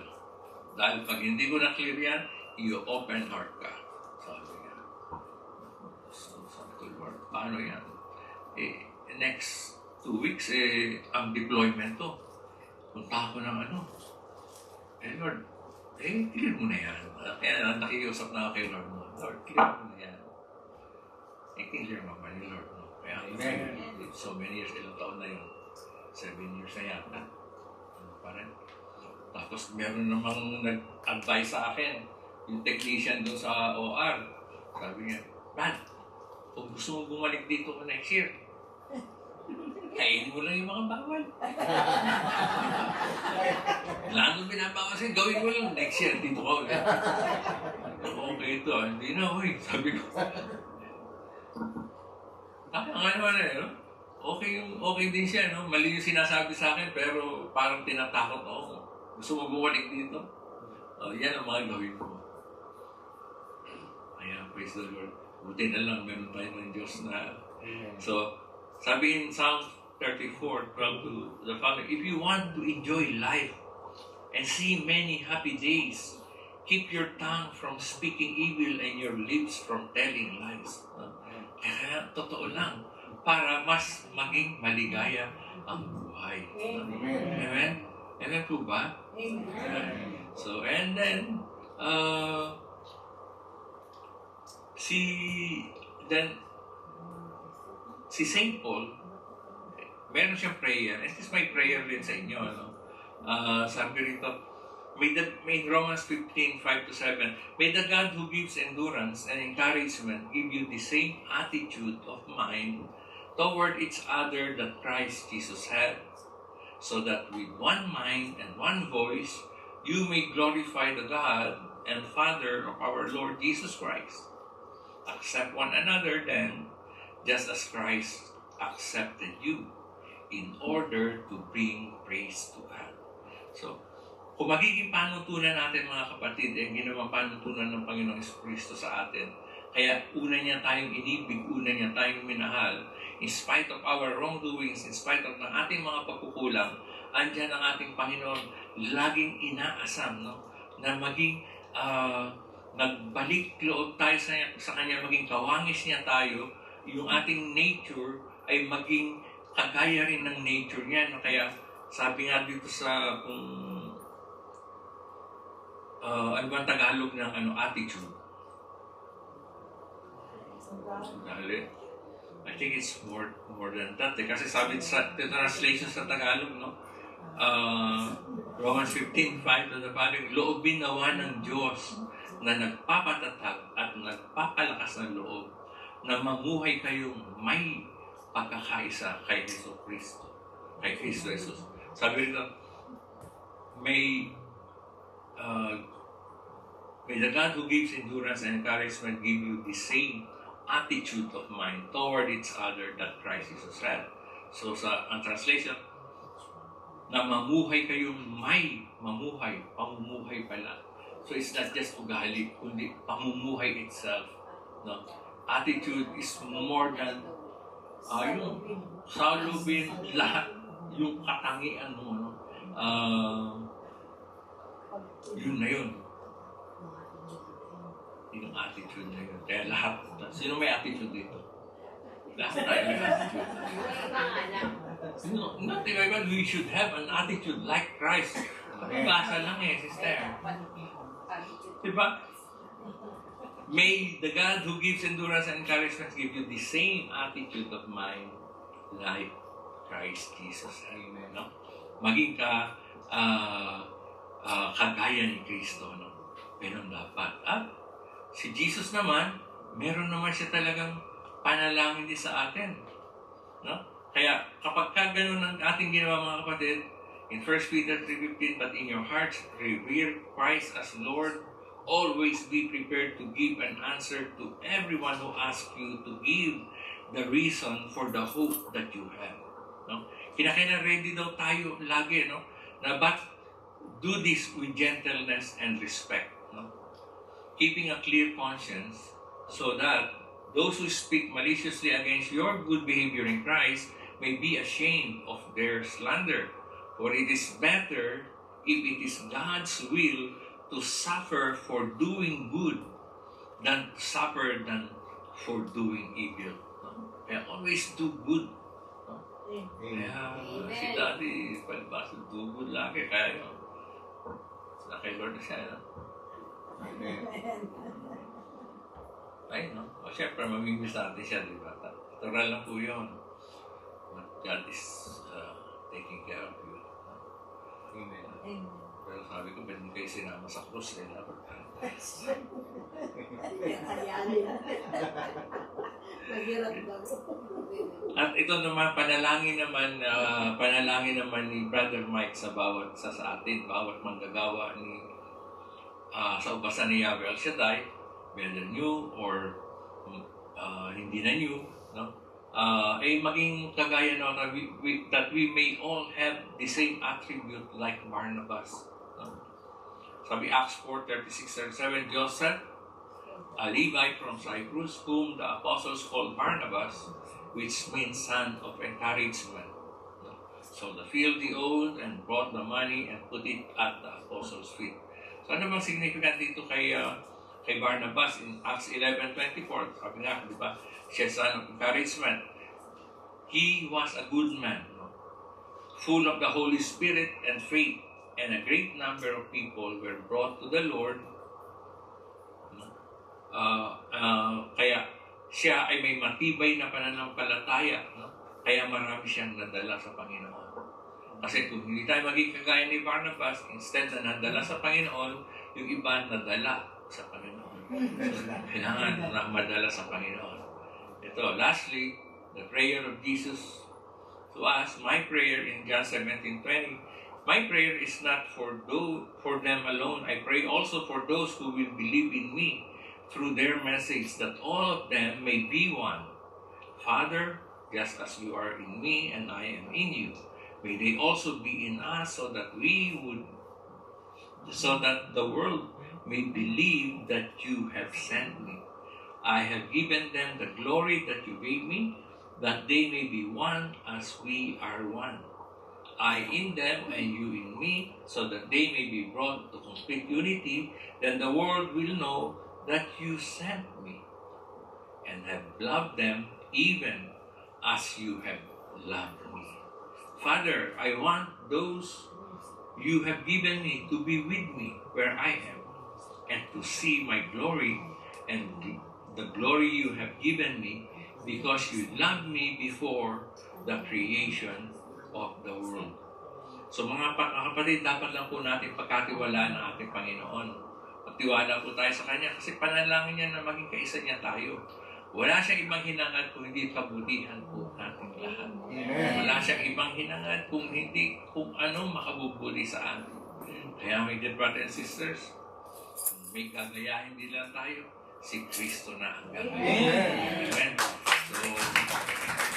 I: Dahil pag hindi ko na-clear yan, you open heart ka. Sabi niya. So, sabi ko, Lord, paano yan? Next 2 weeks, ang deployment to. Punta ako ng Lord, clear mo na yan. Kaya nakikiusap na ako kay Lord mo. Lord, clear mo na yan. Clear mo pa ni Lord mo. Kaya, so many years, ilang taon na yun. 7 years na yata. Parang, tapos meron namang nag-advise sa akin, yung technician doon sa OR. Sabi niya, "Brad, kung gusto mo bumalik dito next year, kainin mo lang yung mga bawal." Lalo binabawal sa'yo, gawin mo lang next year, dito ka ulit. Okay ito, hindi na, sabi ko. Nga naman no? Okay din siya, no? Mali yung sinasabi sa akin, pero parang tinatakot ako. Gusto mo bumalik dito? Yan ang mga gawin mo. Kaya, praise the Lord. Buti na lang, meron tayo ng Diyos na. So, sabi in Psalm 34, 12 to the Father, if you want to enjoy life and see many happy days, keep your tongue from speaking evil and your lips from telling lies. Kaya, totoo lang, para mas maging maligaya ang buhay. Amen? Amen po ba? Amen. So, and then, si St. Paul, meron siyang prayer. And this is my prayer din sa inyo. Sabi rito, may Romans 15, 5-7, may the God who gives endurance and encouragement give you the same attitude of mind toward each other that Christ Jesus had, so that with one mind and one voice you may glorify the God and Father of our Lord Jesus Christ. Accept one another then, just as Christ accepted you, in order to bring praise to God. So, kung magiging panutunan natin mga kapatid, ginawang panutunan ng Panginoong Kristo sa atin, kaya una niya tayong inibig, una niya tayong minahal, in spite of our wrongdoings, in spite of ng ating mga pagkukulang, andyan ang ating Panginoon laging inaasam, no? Na maging nagbalik loob tayo sa Kanya, maging kawangis niya tayo, yung ating nature ay maging kagaya rin ng nature niya. No? Kaya sabi nga dito sa ano ba ang Tagalog ng attitude? Dali. I think it's more than that. Kasi sabi sa translation sa Tagalog, no? Romans 15:5 to the following, loobin nawa ng Diyos na nagpapatatag at nagpapalakas ng loob na mamuhay kayong may pagkakaisa kay Kristo Jesus. Sabi rito, may the God who gives endurance and encouragement give you the same attitude of mind toward each other that Christ Jesus had. So ang translation, na mamuhay kayong may pamumuhay pala. So it's not just ugali, kundi pamumuhay itself. No? Attitude is more than yung salubin lahat, yung katangian mo. No? Yun na yun. Yung attitude na yun. Kaya lahat, sino may attitude dito? Lahat tayo may attitude. Not even we should have an attitude like Christ. Basa lang sister. Diba? May the God who gives endurance and encouragement give you the same attitude of mind like Christ Jesus. Amen. No? Maging ka kagaya ni Kristo. No? Ganun dapat. At si Jesus naman, meron naman siya talagang panalangin din sa atin. No? Kaya kapag ganun ang ating ginawa mga kapatid, in 1 Peter 3:15, but in your hearts revere Christ as Lord, always be prepared to give an answer to everyone who asks you to give the reason for the hope that you have. No? Kinakailangan ready daw tayo lagi, no? Na but do this with gentleness and respect, no? Keeping a clear conscience so that those who speak maliciously against your good behavior in Christ may be ashamed of their slander. For it is better if it is God's will to suffer for doing good than to suffer for doing evil. Kaya always do good. Kaya si Daddy, palibasa, do good lagi. Kaya yun. Na kay Lord na siya. No? Ay, no? O syempre, mamimiss natin siya, di ba? Natural lang po yun. But God is taking care of you. Amen. Pero sabi ko, ba't hindi kayo sinama sa krus? At ito naman, panalangin naman ni Brother Mike sa bawat sa atin, bawat manggagawa ni sa upasan ni Yahweh El Shaddai, whether new or hindi na new, no? Ay maging kagaya no, that we may all have the same attribute like Barnabas. No? Sabi Acts 4:36-37, Joseph, a Levite from Cyprus, whom the apostles called Barnabas, which means son of encouragement. No? So the filled the oath and brought the money and put it at the apostles' feet. So ano bang significant dito kay Barnabas in Acts 11:24? Sabi nga, di ba? Siya son of encouragement. He was a good man, no? Full of the Holy Spirit and faith, and a great number of people were brought to the Lord. No? Kaya siya ay may matibay na pananampalataya, no? Kaya marami siyang nadala sa Panginoon. Kasi kung hindi tayo maging kagaya ni Barnabas, instead na nadala sa Panginoon, yung iba nadala sa Panginoon. So, kailangan na madala sa Panginoon. Ito, lastly, the prayer of Jesus to us, my prayer in John 17:20, my prayer is not for them alone. I pray also for those who will believe in me through their message, that all of them may be one. Father, just as you are in me and I am in you, may they also be in us, so that the world may believe that you have sent me. I have given them the glory that you gave me, that they may be one as we are one. I in them and you in me, so that they may be brought to complete unity, then the world will know that you sent me and have loved them even as you have loved me. Father, I want those you have given me to be with me where I am, and to see my glory and the glory you have given me, because you loved me before the creation of the world. So mga kapatid, dapat lang po natin pagkatiwalaan ang ating Panginoon. Magtiwala po tayo sa Kanya kasi panalangin niya na maging kaisa niya tayo. Wala siyang ibang hinangad kung hindi kabutihan po nating lahat. Wala siyang ibang hinangad kung hindi kung ano makabubuti sa atin. Kaya my dear brothers and sisters, may gagayahin din lang tayo, si Kristo na ang gagayahin. Amen. So,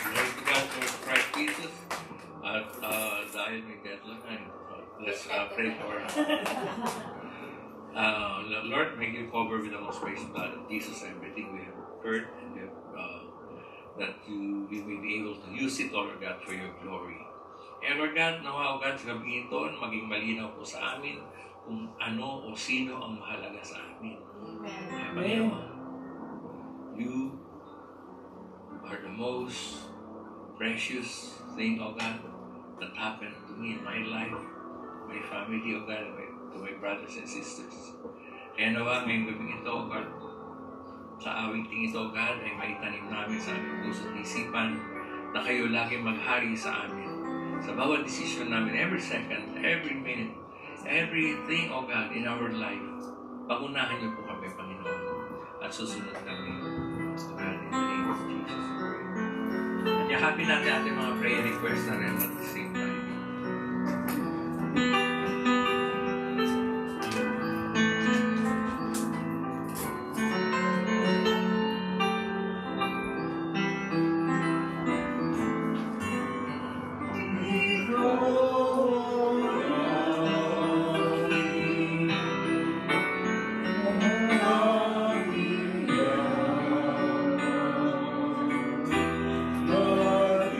I: glory to God for Christ Jesus. At dahil may deadline, let's pray for Lord, may you cover with the most praise blood of Jesus everything we have heard, and that we may be able to use it, Lord God, for your glory. And Lord God, nawa, God, sa gabi ito, maging malinaw po sa amin kung ano o sino ang mahalaga sa amin. Amen. You are the most precious thing, O God, that happened to me in my life, my family, O God, to my brothers and sisters. Kaya nawa, ngayong gabi ito, O God, sa awiting ito, God, ay maitanim namin sa aming puso at isipan na kayo lagi maghari sa amin. Sa bawat decision namin, every second, every minute, everything, O God, in our life, pangunahan niyo po kami, Panginoon, at susunod kami. God, in the name of Jesus. At yakapin natin ating mga prayer requests na rin at the same time.
B: Lord,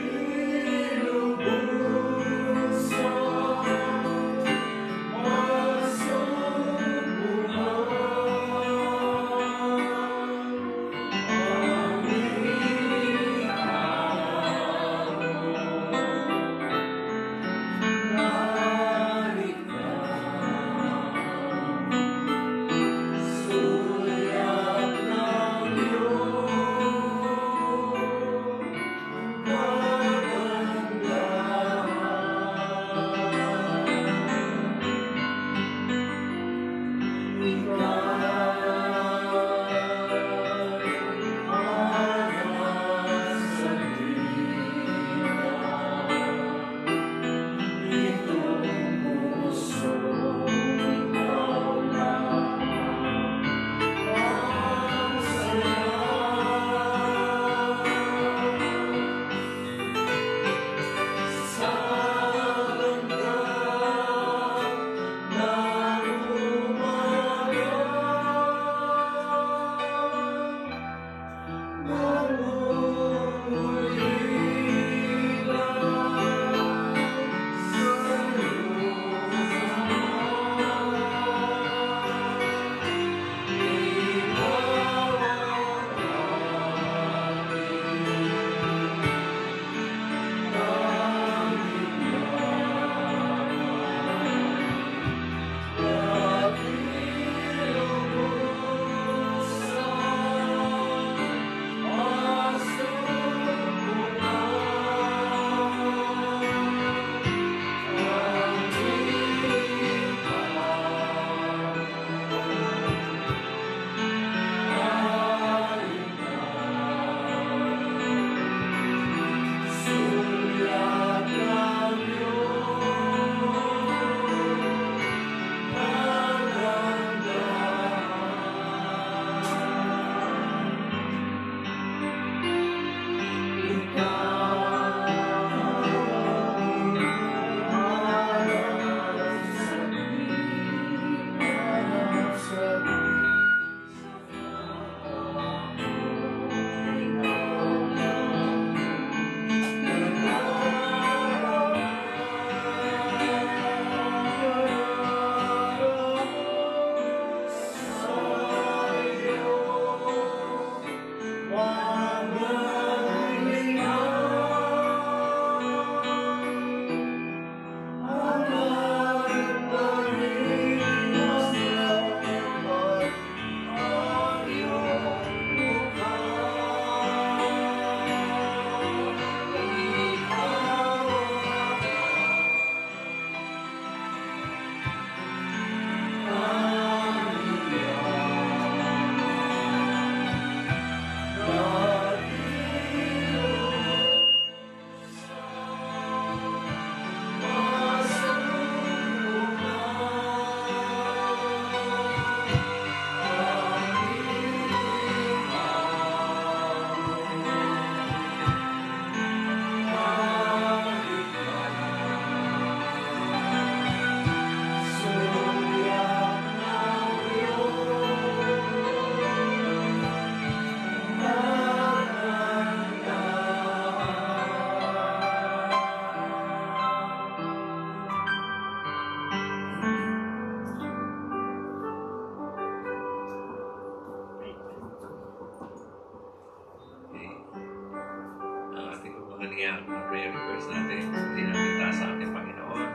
I: niya ang prayer request natin. Hindi natin taas sa ating Panginoon.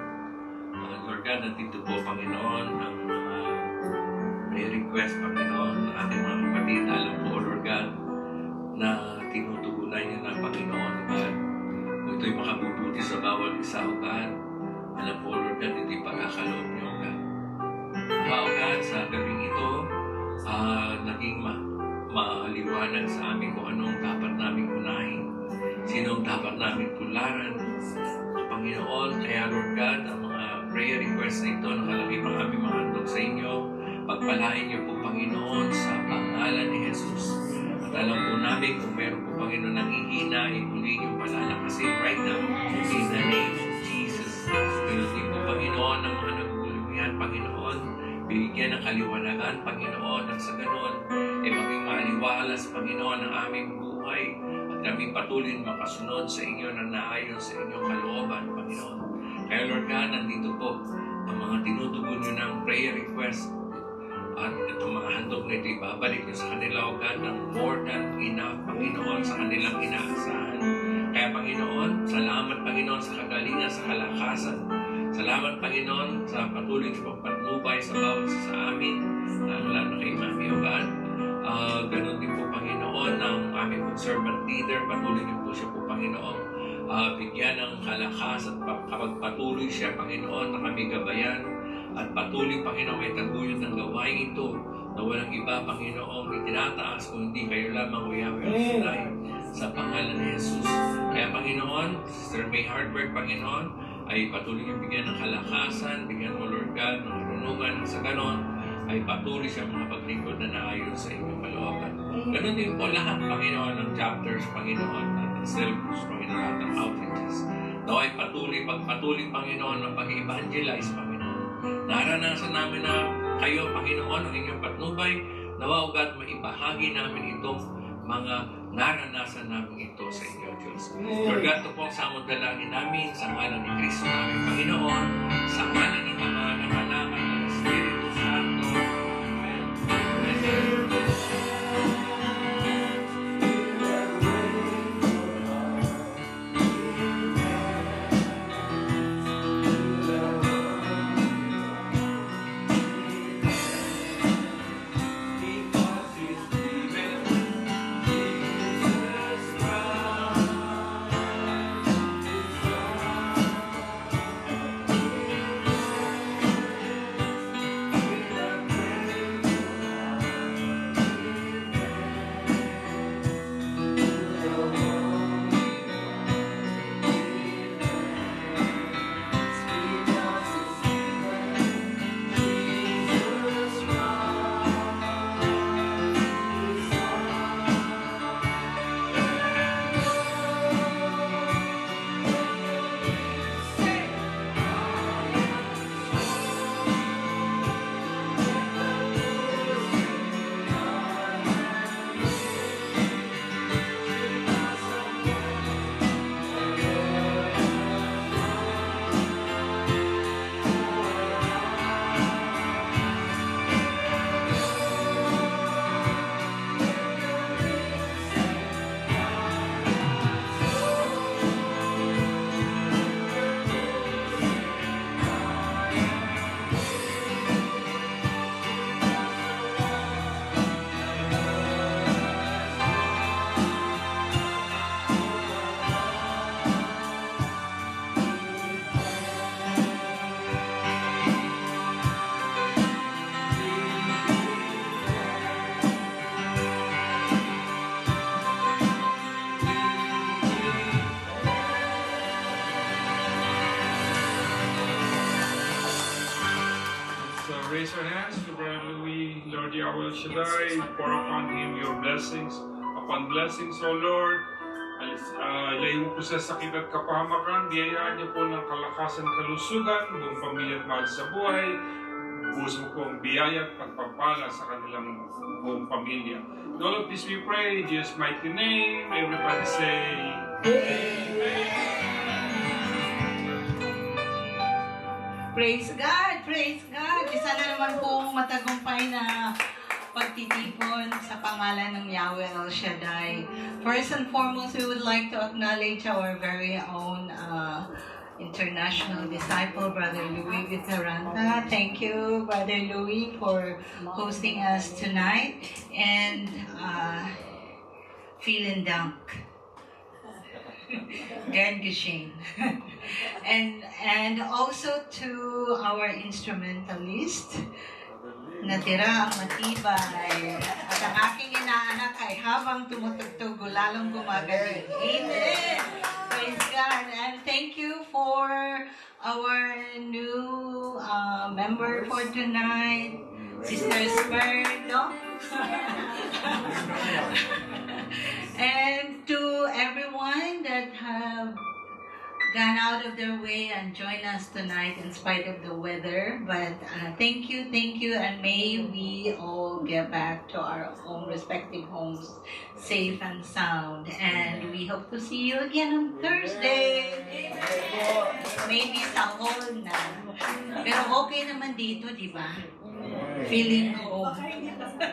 I: Lord God, nandito po, Panginoon, ang mga prayer request, Panginoon, ng ating mga kapatid. Alam po, Lord God, na tinutugunan niyo na, Panginoon, God. Kung ito'y makabubuti sa bawat isa, O God. Alam po, Lord God, ito'y pagkakaloob niyo, O God. O God, sa gabing ito, naging maliwanag sa amin kung anong dapat namin unahin, sinong dapat namin tularan. Panginoon, kaya Lord God, ang mga prayer requests na ito, nakalagay pang aming mga handog sa inyo. Pagpalain niyo po, Panginoon, sa pangalan ni Jesus. At alam po namin kung meron po, Panginoon, nangihina, muli niyo palalakasin right now. In the name of Jesus. Pinutin po, Panginoon, ang mga naguguluhan, Panginoon. Bigyan ng kaliwanagan, Panginoon, at sa ganon, maging maaliwalas, Panginoon, ang aming buhay at kami patuloy makasunod sa inyo na naayon sa inyong kalooban, Panginoon. Kaya Lord God, nandito po ang mga tinutugon nyo ng prayer request at itong mga handog na ito, ibabalik nyo sa kanila, O God, ng more than enough, Panginoon, sa kanilang inaasahan. Kaya, Panginoon, salamat, Panginoon, sa kagalingan, sa kalakasan. Salamat, Panginoon, sa patuloy niyo pagpatnubay sa bawat isa sa amin, lalo na kay Mami, O God. Ganon din po, Panginoon, ng aming servant leader. Patuloy niyo po siya po, Panginoon. Bigyan ng kalakas at kapag patuloy siya, Panginoon, na kami gabayan. At patuloy, Panginoon, may taguyod ng gawain ito na walang iba, Panginoon, itinataas kung hindi kayo lamang, O Yahweh El Shaddai, sa pangalan ni Jesus. Kaya, Panginoon, Sister May Hardwork, Panginoon, ay patuloy niyong bigyan ng kalakasan, bigyan mo, Lord God, ng karunungan, sa ganon, ay patuloy siya makapaglingkod na naayon sa inyong kalooban. Ganon din po lahat, Panginoon, ng chapters, Panginoon, at ng cellgroups, Panginoon, at ng outreaches. Nawa ay pagpatuloy, Panginoon, ng pag-evangelize, Panginoon. Naranasan namin na kayo, Panginoon, ang inyong patnubay. Nawa, O God, maibahagi namin itong mga naranasan namin ito sa inyo, Diyos. Lord God, ito po ang samod dalangin namin sa ngalan ni Kristo namin, Panginoon, sa ngalan ng Ama, ng Anak, at ng Espiritu Santo. Amen.
E: Raise our hands to Brother Louis, Lord Yahweh El Shaddai, pour upon him your blessings, upon blessings, O Lord. Ilayo mo po sa sakit at kapahamakan, biyayaan niyo po ng kalakasan, kalusugan, buong pamilya at mahal sa buhay. Buhos mo po ang biyaya at pagpapala sa kanilang buong pamilya. In all of this we pray, in Jesus' mighty name, everybody say, Amen.
A: Praise God! Praise God! Isa na naman pong matagumpay na pagtitipon sa pangalan ng Yahweh El Shaddai. First and foremost, we would like to acknowledge our very own international disciple, Brother Louis Vitaranta. Thank you, Brother Louis, for hosting us tonight. And vielen Dank. Gern geschehen. and also to our instrumentalist, natira ang matibay. At ang aking inaanak ay habang tumutugtog, lalong gumagaling. Amen! Praise God. And thank you for our new member for tonight, Sister Spurn, no? And to everyone that have gone out of their way and joined us tonight in spite of the weather. But thank you, and may we all get back to our own respective homes safe and sound. And we hope to see you again on Thursday. Maybe sa hall na. Pero okay naman dito, di ba? Feeling home.